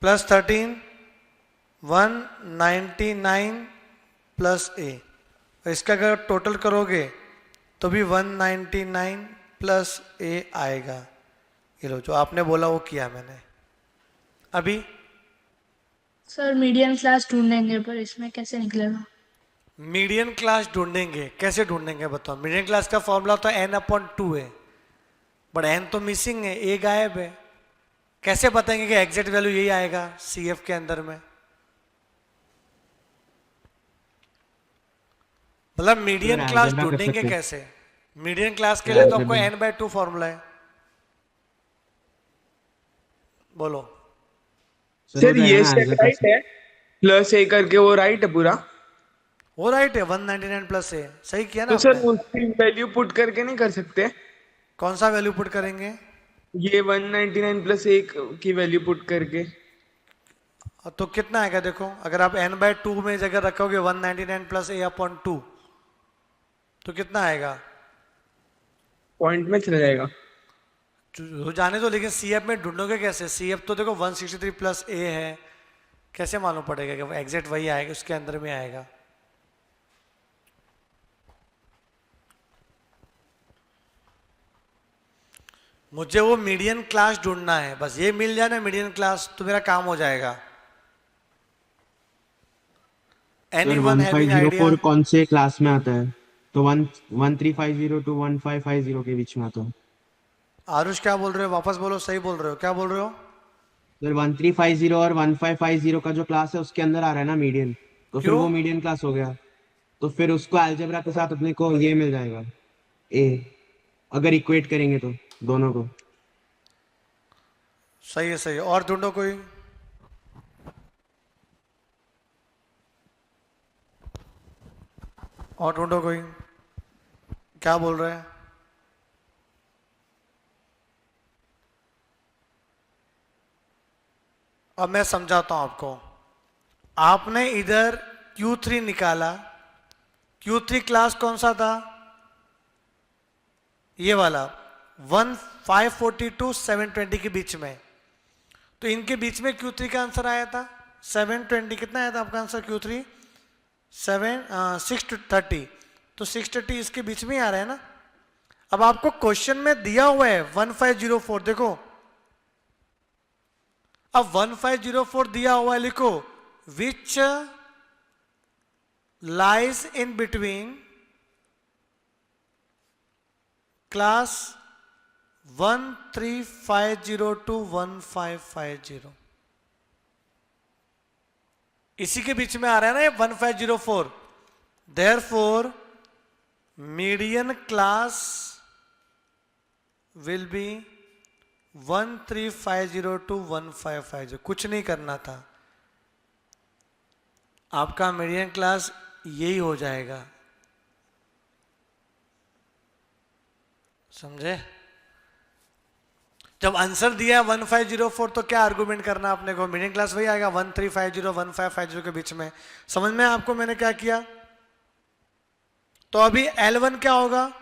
plus 13 199 plus A। इसका अगर टोटल करोगे तो भी 199 प्लस A आएगा। ये लो जो आपने बोला वो किया मैंने अभी। सर मीडियन क्लास ढूंढेंगे, पर इसमें कैसे निकलेगा? मीडियन क्लास ढूंढेंगे, कैसे ढूंढेंगे बताओ? मीडियन क्लास का फॉर्मूला तो n/2 है, बट n तो मिसिंग है, A गायब है। कैसे बताएंगे कि एग्जैक्ट वैल्यू यही आएगा CF के अंदर में? मतलब मीडियन क्लास ढूंढेंगे कैसे? मीडियन क्लास के लिए तो आपको n/2 फॉर्मूला है। बोलो सर ये स्टेप राइट है, प्लस ए करके वो राइट है पूरा? वो राइट है, 199 प्लस A सही किया ना तो सर आपने? उसकी वैल्यू पुट करके नहीं कर सकते? कौन सा वैल्यू पुट करेंगे? ये 199 प्लस ए की वैल्यू पुट करके। तो कितना आएगा देखो, अगर आप n/2 में जगह रखोगे 199 प्लस A/2 तो कितना आएगा? पॉइंट में चला जाएगा। हो जाने दो, लेकिन CF में ढूंढोगे कैसे? CF तो देखो 163 प्लस A है, कैसे मालूम पड़ेगा कि एग्जैक्ट वही आएगा, उसके अंदर में आएगा? मुझे वो मीडियन क्लास ढूंढना है, बस ये मिल जाए ना मीडियन क्लास तो मेरा काम हो जाएगा। Any sir one having idea? 1504 कौन से क्लास में आता है? तो 1350 टू 1550 के बीच में आता है। आरुष क्या बोल रहे हो? वापस बोलो, सही बोल रहे हो, क्या बोल रहे हो? सर 1350 और 1550 का जो क्लास है उसके अंदर आ रहा है ना मीडियन, तो फिर क्यों? वो मीडियन क्लास हो गया। तो फिर उसको अलजेब्रा के साथ अपने को ये मिल जाएगा, ए, अगर इक्वेट करेंगे तो दोनों को। सही है, सही है। और ढूंढो कोई। और ढूंढो कोई, क्या बोल रहे हैं? अब मैं समझाता हूं आपको। आपने इधर Q3 निकाला। Q3 क्लास कौन सा था? ये वाला 1542 720 के बीच में। तो इनके बीच में Q3 का आंसर आया था 720। कितना आया था आपका आंसर Q3? 630। तो 630 इसके बीच में ही आ रहा है ना। अब आपको क्वेश्चन में दिया हुआ है 1504, देखो। अब 1504 दिया हुआ है, लिखो which lies in between class 1350 to 1550। इसी के बीच में आ रहा है ना ये 1504। Therefore median class will be 1350 to 1550। कुछ नहीं करना था, आपका मीडियन क्लास यही हो जाएगा। समझे? जब आंसर दिया है 1504 तो क्या आर्गुमेंट करना अपने को? मीडियन क्लास वही आएगा 1350 1550 के बीच में। समझ में आपको मैंने क्या किया? तो अभी L1 क्या होगा?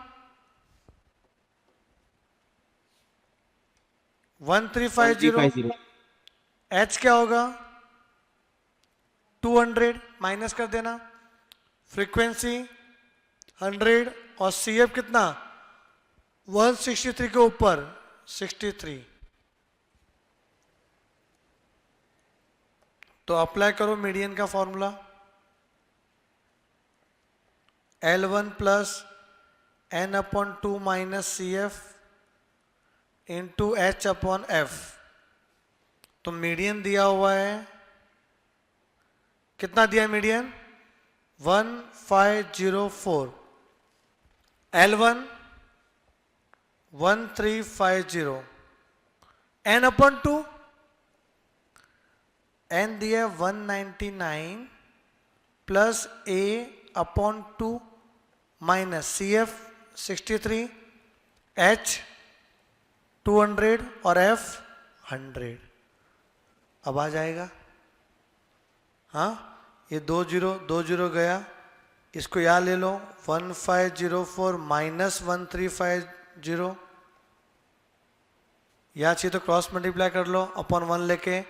1350। H क्या होगा? 200 माइनस कर देना, फ्रीक्वेंसी 100 और CF कितना? 163 के ऊपर 63। तो अप्लाई करो मीडियन का फॉर्मूला। L1 प्लस N अपॉन 2 minus CF into H upon F। तो मीडियन दिया हुआ है, कितना दिया मीडियन? 1504। L1 1350, N अपॉन 2, N दिया 199 plus A upon 2 minus CF 63, H 200 और F 100। अब आ जाएगा। हाँ, ये 2 0 गया, इसको यहाँ ले लो 1504 माइनस 1350। यहाँ चाहिए तो क्रॉस मल्टीप्लाई कर लो, अपॉन 1 लेके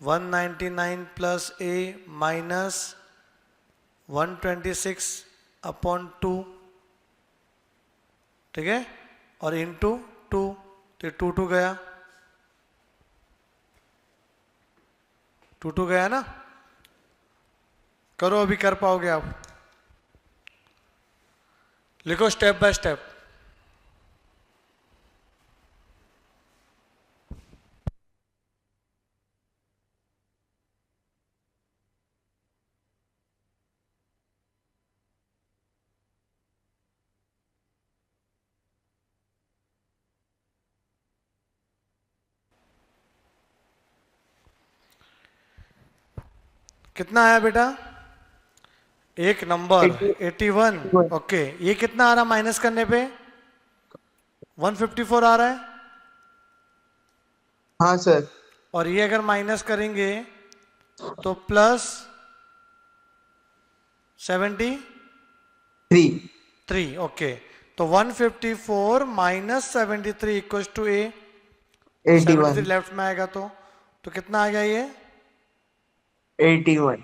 199 प्लस A माइनस 126 अपॉन 2, ठीक है, और इंटू 2। तो 2 गया, 2 गया ना। करो, अभी कर पाओगे आप। लिखो स्टेप बाय स्टेप। कितना आया बेटा? एक नंबर 81। ओके, ये कितना आ रहा माइनस करने पे? 154 आ रहा है। हाँ सर। और ये अगर माइनस करेंगे तो प्लस 73। ओके, तो 154 minus 73 equal to A। 73 left में आएगा तो कितना आ गया ये? 81।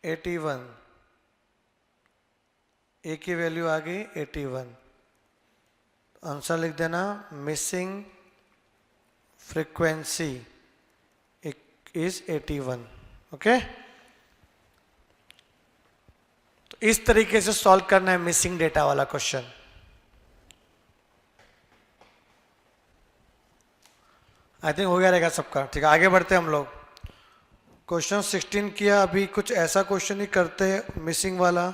81। A की वैल्यू आ गई 81। आंसर लिख देना, मिसिंग फ्रीक्वेंसी इज 81। ओके, तो इस तरीके से सॉल्व करना है मिसिंग डेटा वाला क्वेश्चन। आई थिंक हो गया रहेगा सबका। ठीक है, आगे बढ़ते हैं हम लोग। क्वेश्चन 16 किया, अभी कुछ ऐसा क्वेश्चन ही करते हैं मिसिंग वाला।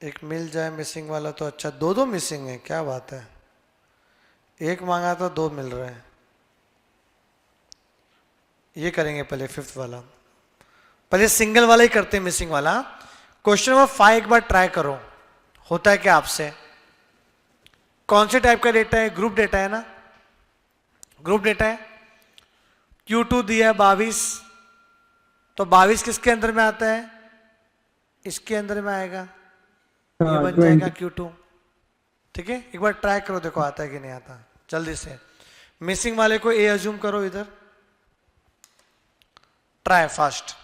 एक मिल जाए मिसिंग वाला तो अच्छा। दो दो मिसिंग है, क्या बात है। एक मांगा तो दो मिल रहे हैं। ये करेंगे पहले फिफ्थ वाला। पहले सिंगल वाला ही करते हैं मिसिंग वाला। क्वेश्चन नंबर 5 एक बार ट्राई करो। होता है क्या आपसे, कौन से टाइप का डेटा है, ग्रुप डेटा है ना, ग्रुप डेटा है। Q2 दिया है 22, तो 22 किसके अंदर में आता है, इसके अंदर में आएगा, ये बन जाएगा Q2। ठीक है, एक बार ट्राई करो, देखो आता है कि नहीं आता। जल्दी से मिसिंग वाले को ए अज्यूम करो इधर, ट्राई फास्ट।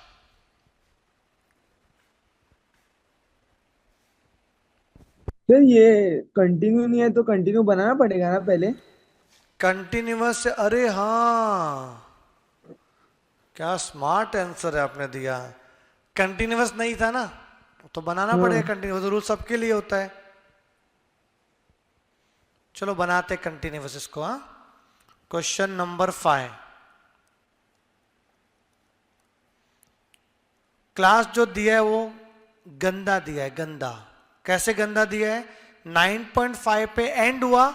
सर ये कंटिन्यू नहीं है तो कंटिन्यू बनाना पड़ेगा ना पहले। कंटिन्यूअस से, अरे हाँ, क्या स्मार्ट आंसर है आपने दिया। कंटिन्यूअस नहीं था ना, तो बनाना पड़ेगा कंटिन्यूअस, रूल सबके लिए होता है। चलो बनाते कंटिन्यूअस इसको। हाँ, क्वेश्चन नंबर 5। क्लास जो दिया है वो गंदा दिया है, गंदा। कैसे गंदा दिया है, 9.5 पे एंड हुआ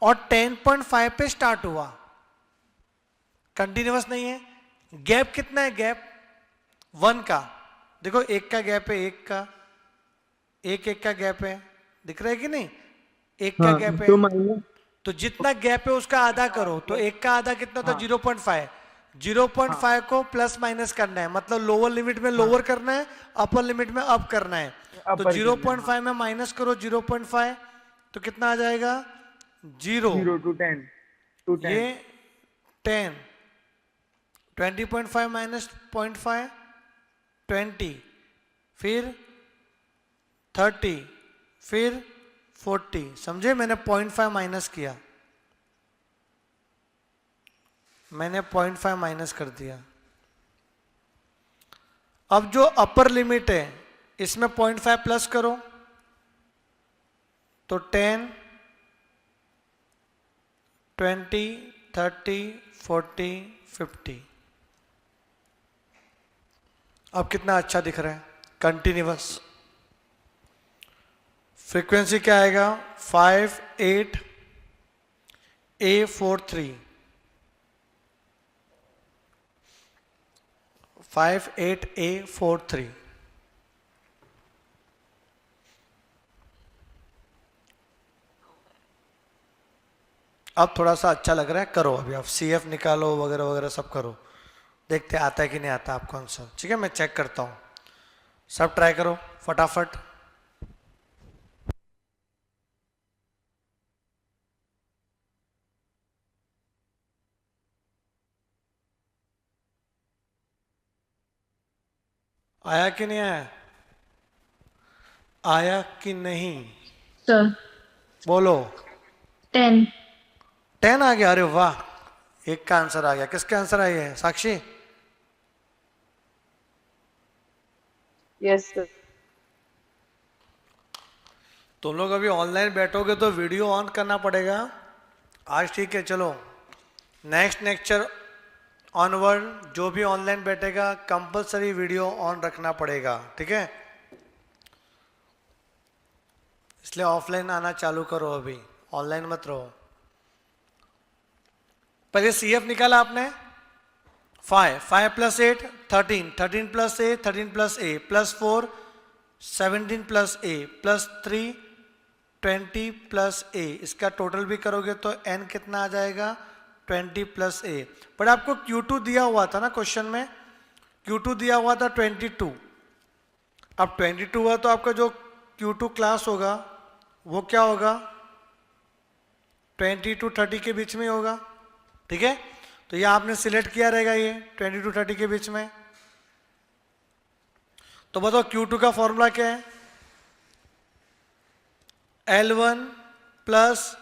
और 10.5 पे स्टार्ट हुआ। कंटिन्यूअस नहीं है। गैप कितना है, गैप 1 का। देखो एक का गैप है, एक का, एक का गैप है, दिख रहा है कि नहीं, एक का गैप है। तो माइनस तो जितना गैप है उसका आधा करो, तो एक का आधा कितना होता है, 0.5। 0.5 को प्लस माइनस करना है, मतलब लोअर लिमिट में लोअर करना है, अपर लिमिट में अप करना है। तो 0.5 में माइनस करो 0.5, तो कितना आ जाएगा, 0 टू 10 ये 10, 20.5 माइनस 0.5 20, फिर 30, फिर 40। समझे, मैंने 0.5 माइनस किया, मैंने 0.5 माइनस कर दिया। अब जो अपर लिमिट है इसमें 0.5 प्लस करो, तो 10, 20, 30, 40, 50। अब कितना अच्छा दिख रहा है, कंटिन्यूअस। फ्रीक्वेंसी क्या आएगा, 5, 8, A43, 5, 8, A43। अब थोड़ा सा अच्छा लग रहा है, करो अभी आप CF निकालो वगैरह वगैरह सब करो, देखते आता है कि नहीं आता आपको आंसर। ठीक है, मैं चेक करता हूं, सब ट्राई करो फटाफट। आया कि नहीं आया, आया कि नहीं, सर बोलो। 10। 10 आ गया, अरे वाह, एक का आंसर आ गया। किसका आंसर आई है, साक्षी? Yes sir. तुम लोग अभी ऑनलाइन बैठोगे तो वीडियो ऑन करना पड़ेगा आज। ठीक है, चलो नेक्स्ट लेक्चर ऑनवर्ड जो भी ऑनलाइन बैठेगा कंपलसरी वीडियो ऑन रखना पड़ेगा। ठीक है, इसलिए ऑफलाइन आना चालू करो, अभी ऑनलाइन मत रहो। पहले CF निकाला आपने, 5, 5 plus 8 13, 13 plus A 13 plus A plus 4 17 plus A plus 3 20 plus A। इसका टोटल भी करोगे तो n कितना आ जाएगा, 20 प्लस A। बट आपको Q2 दिया हुआ था ना क्वेश्चन में, Q2 दिया हुआ था 22। अब 22 हुआ तो आपका जो Q2 क्लास होगा वो क्या होगा, 20 to 30 के बीच में होगा। ठीक है, तो ये आपने सिलेक्ट किया रहेगा, ये 20 to 30 के बीच में। तो बताओ Q2 का फॉर्मूला क्या है, L1 प्लस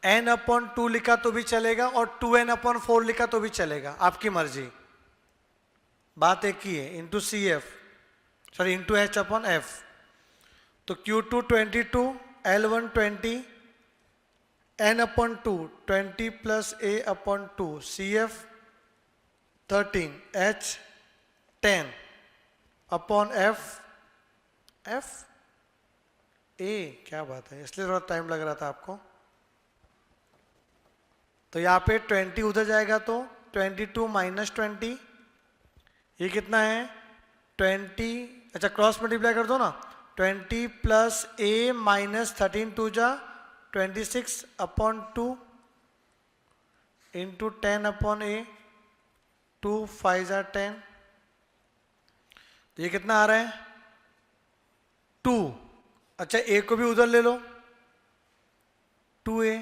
n/2 लिखा तो भी चलेगा और 2n/4 लिखा तो भी चलेगा, आपकी मर्जी। बात एक ही है, into C F, sorry into H upon F. तो Q2 22, L1 20, N अपॉन 2 20 plus A upon 2, CF 13, H 10 upon F A। क्या बात है, इसलिए थोड़ा टाइम लग रहा था आपको। तो यहाँ पे 20 उधर जाएगा तो 22 माइनस 20, ये कितना है 20, अच्छा क्रॉस मल्टीप्लाई कर दो ना, 20 प्लस A माइनस 13 टू जा 26 अपॉन 2 इंटू 10 अपॉन A, 2 5 जा 10, तो ये कितना आ रहा है 2। अच्छा A को भी उधर ले लो, 2A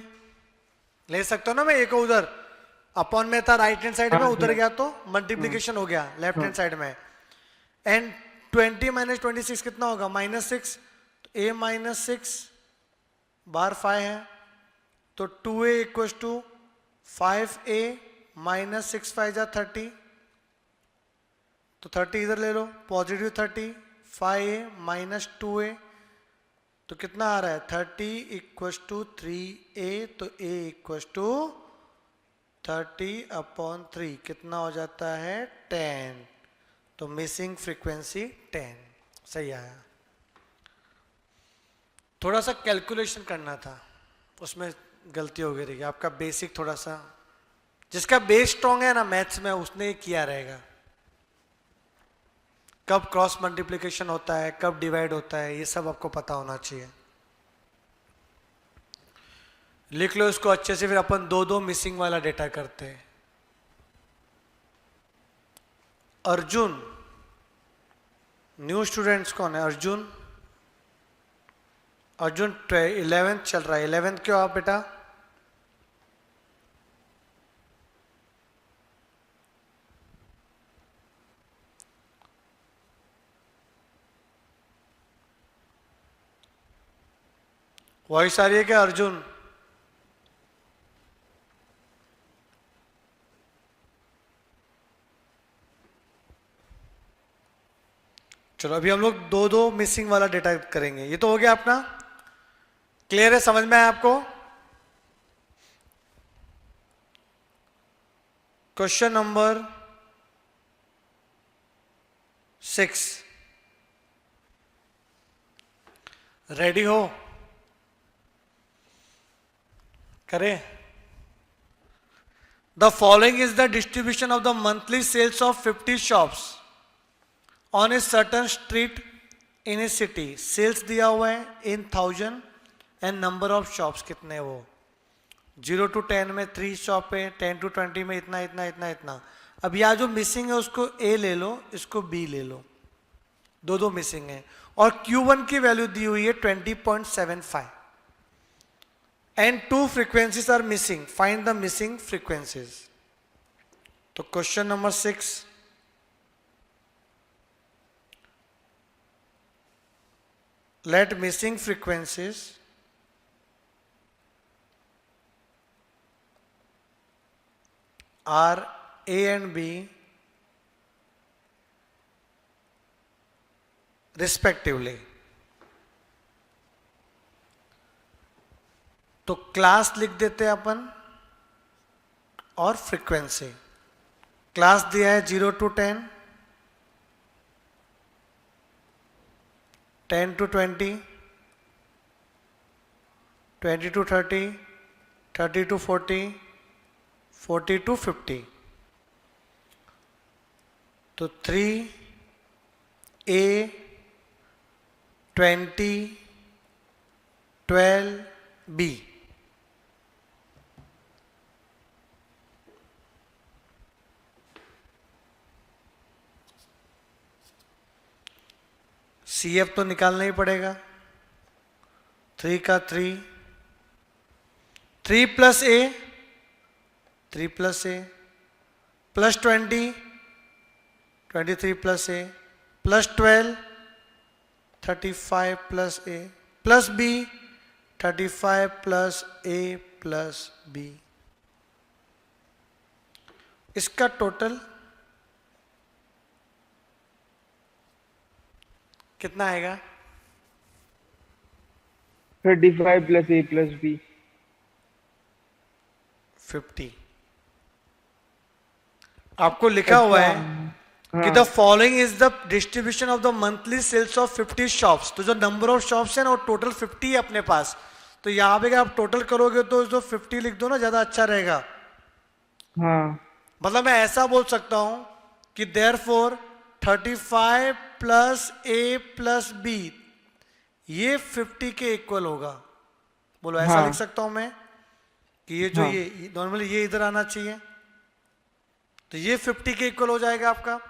ले सकता हूं ना मैं, A को उधर, अपॉन में था राइट हैंड साइड में, उधर गया तो मल्टीप्लीकेशन हो गया लेफ्ट हैंड साइड में। एंड 20 माइनस 26 कितना होगा -6, तो A माइनस 6 बार 5 है, तो 2A equal to 5A minus 6 5 जा 30, तो 30 इधर ले लो, पॉजिटिव 30, 5A माइनस 2A, तो कितना आ रहा है 30 इक्व टू 3A, तो A इक्व टू 30 अपॉन 3 कितना हो जाता है 10, तो मिसिंग फ्रीक्वेंसी 10 सही आया। थोड़ा सा कैलकुलेशन करना था, उसमें गलती हो गई रही, आपका बेसिक थोड़ा सा, जिसका बेस स्ट्रॉन्ग है ना मैथ्स में उसने किया रहेगा। कब क्रॉस मल्टीप्लिकेशन होता है, कब डिवाइड होता है, ये सब आपको पता होना चाहिए। लिख लो इसको अच्छे से, फिर अपन दो दो मिसिंग वाला डेटा करते हैं। अर्जुन, न्यू स्टूडेंट्स कौन है अर्जुन? अर्जुन 11th चल रहा है, 11th क्यों आप बेटा? वॉइस आ रही है क्या अर्जुन? चलो अभी हम लोग दो दो मिसिंग वाला डेटा करेंगे। ये तो हो गया अपना, क्लियर है, समझ में आया आपको? क्वेश्चन नंबर 6, रेडी हो? करें? The following is the distribution of the monthly sales of 50 shops on a certain street in a city. Sales दिया हुआ है in 1000 and number of shops कितने, वो 0 to 10 में 3 शॉप है, 10 to 20 में इतना इतना इतना इतना। अब यहाँ जो मिसिंग है उसको A ले लो, इसको B ले लो, दो दो मिसिंग है। और Q1 की वैल्यू दी हुई है 20.75 and 2 frequencies are missing, find the missing frequencies. तो question number 6, let missing frequencies are A and B respectively। तो क्लास लिख देते हैं अपन और फ्रीक्वेंसी। क्लास दिया है 0 to 10, 10 to 20, 20 to 30, 30 to 40, 40 to 50। तो 3A 20 12B। CF तो निकालना ही पड़ेगा, 3 का 3, 3 plus A, 3 plus A plus 20, 23 plus A plus 12, 35 plus A plus B, 35 plus A plus B। इसका टोटल कितना आएगा? 35 plus a plus b. 50। आपको लिखा हुआ है कि द हाँ following is the distribution of the monthly sales of 50 shops. तो जो नंबर ऑफ शॉप्स है ना वो टोटल 50 है अपने पास। तो यहाँ पे अगर आप टोटल करोगे तो जो 50 लिख दो ना, ज्यादा अच्छा रहेगा। हाँ मतलब मैं ऐसा बोल सकता हूं कि देयरफॉर 35 प्लस ए प्लस बी ये 50 के इक्वल होगा। बोलो ऐसा हाँ। लिख सकता हूं मैं कि ये जो हाँ। ये नॉर्मली ये इधर आना चाहिए, तो ये 50 के इक्वल हो जाएगा आपका।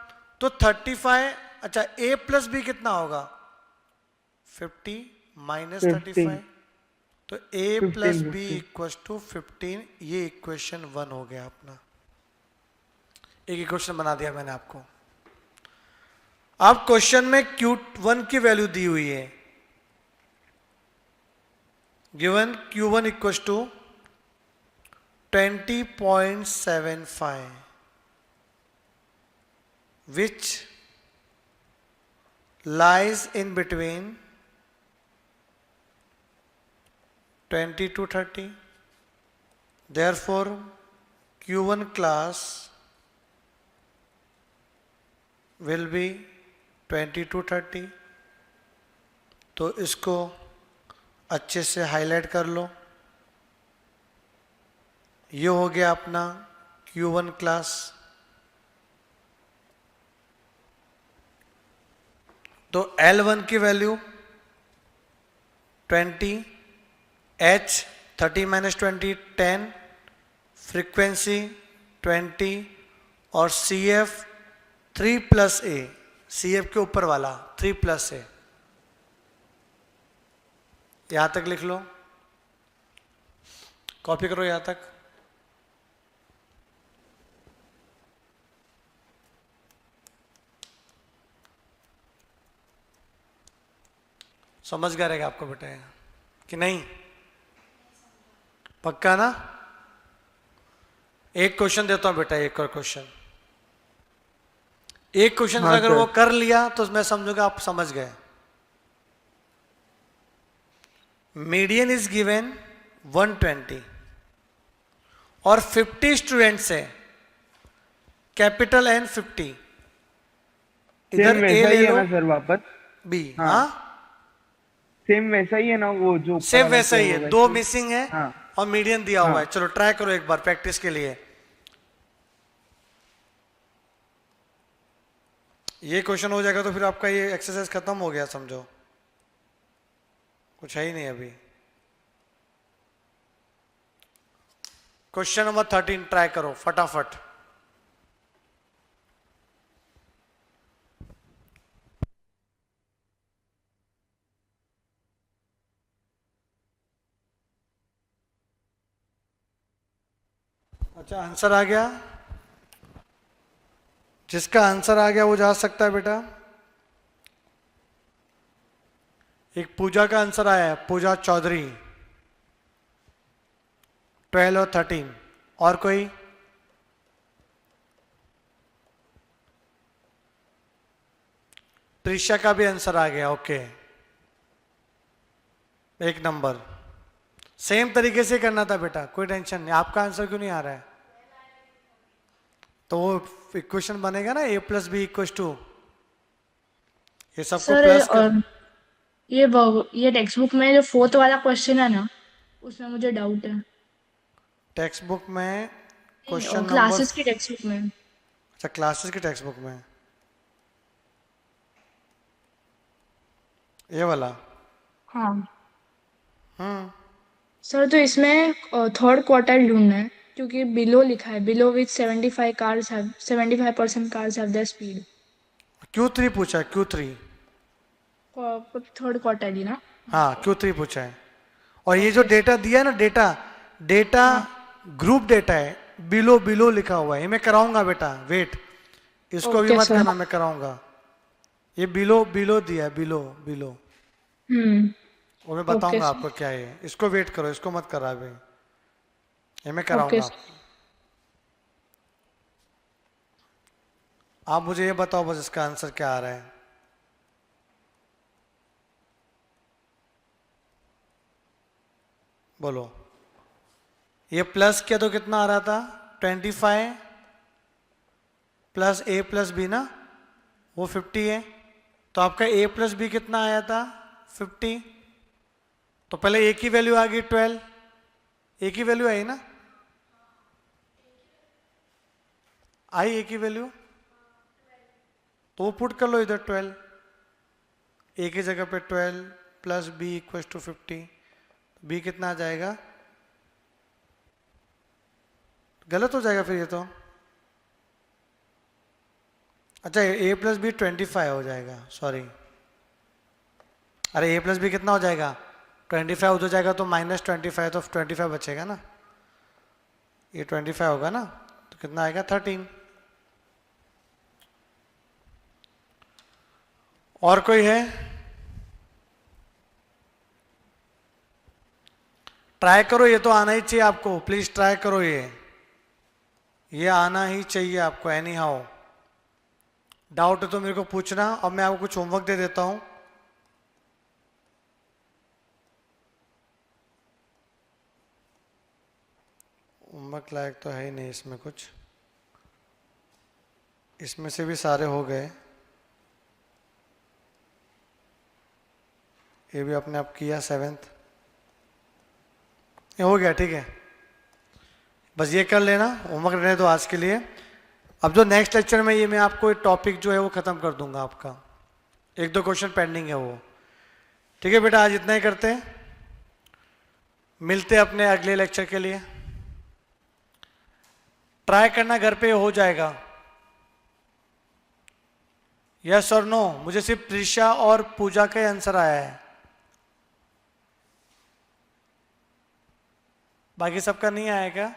तो 35, अच्छा a प्लस बी कितना होगा? 50 माइनस 35, तो a plus 15, B equal to 15। ये इक्वेशन 1 हो गया अपना। एक इक्वेशन बना दिया मैंने आपको। अब क्वेश्चन में Q1 की वैल्यू दी हुई है, given Q1 equal to 20.75, which lies in between 20 to 30. Therefore, Q1 class will be 20 to 30। तो इसको अच्छे से हाईलाइट कर लो। ये हो गया अपना Q1 क्लास। तो L1 की वैल्यू 20, H 30 माइनस 20 10, फ्रीक्वेंसी 20 और CF 3 प्लस ए, CF के ऊपर वाला 3 प्लस ए। यहां तक लिख लो, कॉपी करो यहां तक। समझ गया रहेगा आपको बेटा कि नहीं? पक्का ना? एक क्वेश्चन देता हूं बेटा, एक और क्वेश्चन। एक क्वेश्चन हाँ, अगर सर। वो कर लिया तो मैं समझूंगा आप समझ गए। मीडियन इज गिवन 120 और 50 स्टूडेंट्स है, कैपिटल N 50। सेम इधर ए वैसा ले ही है लो, ना सर वापस? बी। हाँ। हाँ सेम वैसा ही है ना वो जो ऊपर सेम वाला वैसा ही सेम है, होगा दो इसमें? मिसिंग है हाँ। और मीडियन दिया हुआ हाँ। है। चलो ट्राई करो एक बार प्रैक्टिस के लिए। ये क्वेश्चन हो जाएगा तो फिर आपका ये एक्सरसाइज खत्म हो गया समझो, कुछ है ही नहीं अभी। क्वेश्चन नंबर 13 ट्राई करो फटाफट। अच्छा आंसर आ गया, जिसका आंसर आ गया वो जा सकता है बेटा। एक पूजा का आंसर आया है, पूजा चौधरी 12 और 13। और कोई? त्रिशा का भी आंसर आ गया, ओके एक नंबर। सेम तरीके से करना था बेटा, कोई टेंशन नहीं। आपका आंसर क्यों नहीं आ रहा है? तो वो इक्वेशन बनेगा ना a plus B equal to, ये सबको सर प्लस कर। ये टेक्स्ट बुक में जो 4th वाला क्वेश्चन है ना, उसमें मुझे डाउट है। टेक्स्ट बुक में क्वेश्चन नंबर, क्लासेस की टेक्स्ट बुक में। अच्छा क्लासेस की टेक्स्ट बुक में ये वाला। हाँ हम्म सर, तो इसमें 3rd क्वार्टाइल ढूंढना है, क्योंकि बिलो लिखा है, below with 75% cars have the speed. Q3 पूछा है, Q3। 3rd क्वार्टाइल ही ना? हाँ Q3 पूछा है। और ये जो डेटा दिया है ना, डेटा ग्रुप डेटा है, बिलो बिलो लिखा हुआ है। ये मैं कराऊंगा बेटा, वेट, इसको भी Okay, मत sir. करना, मैं कराऊंगा। ये बिलो बिलो दिया है, बिलो बिलो, वो मैं बताऊंगा Okay, sir. आपको क्या है। इसको वेट करो, इसको मत करा अभी, ये मैं Okay, कराऊंगा sir. आपको। आप मुझे ये बताओ बस इसका आंसर क्या आ रहा है। बोलो, ये प्लस किया तो कितना आ रहा था 25 प्लस ए प्लस बी ना, वो 50 है। तो आपका ए प्लस बी कितना आया था 50। तो पहले ए की वैल्यू आ गई 12, ए की वैल्यू आई ना, आई ए की वैल्यू, तो वो पुट कर लो इधर 12, ए की जगह पे 12 plus B equal to 50। B कितना आ जाएगा, गलत हो जाएगा फिर ये तो। अच्छा ए प्लस बी 25 हो जाएगा, सॉरी, अरे ए प्लस बी कितना हो जाएगा 25 हो जाएगा, तो -25 तो 25 बचेगा ना, ये 25 होगा ना, तो कितना आएगा 13। और कोई है, ट्राई करो, ये तो आना ही चाहिए आपको, प्लीज ट्राई करो, ये आना ही चाहिए आपको एनी हाउ। डाउट है तो मेरे को पूछना, अब मैं आपको कुछ होमवर्क दे देता हूं। होमवर्क लायक तो है ही नहीं इसमें कुछ, इसमें से भी सारे हो गए, ये भी अपने आप किया 7th, ये हो गया, ठीक है, बस ये कर लेना, होमवर्क रहने दो आज के लिए। अब जो नेक्स्ट लेक्चर में ये मैं आपको एक टॉपिक जो है वो खत्म कर दूंगा, आपका 1-2 क्वेश्चन पेंडिंग है वो, ठीक है बेटा, आज इतना ही करते हैं, मिलते हैं अपने अगले लेक्चर के लिए। ट्राई करना, घर पे हो जाएगा, यस और नो। मुझे सिर्फ प्रीशा और पूजा का आंसर आया है, बाकी सबका नहीं आया क्या?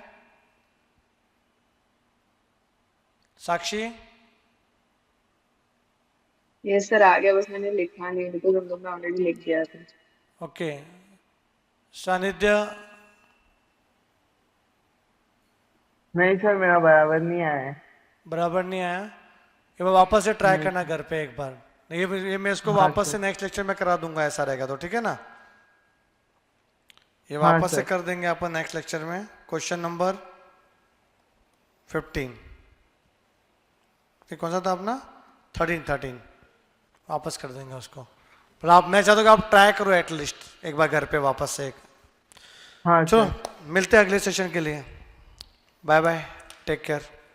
साक्षी, ये सर आ गया, बस मैंने लिखा नहीं बिकॉज हम लोग ने ऑलरेडी लिख दिया था। ओके, सानिध्य, नहीं सर, मेरा बराबर नहीं आया है। बराबर नहीं आया, ये मैं वापस से ट्राई करना घर पे एक बार, ये मैं इसको वापस से नेक्स्ट लेक्चर में करा दूंगा, ऐसा रहेगा तो ठीक है ना, ये वापस से कर देंगे अपन नेक्स्ट लेक्चर में। क्वेश्चन नंबर 15, कौन सा था अपना 13 वापस कर देंगे उसको, पर आप, मैं चाहता हूँ कि आप ट्राई करो एटलीस्ट एक बार घर पे वापस से एक। हाँ चलो मिलते हैं अगले सेशन के लिए, बाय बाय, टेक केयर।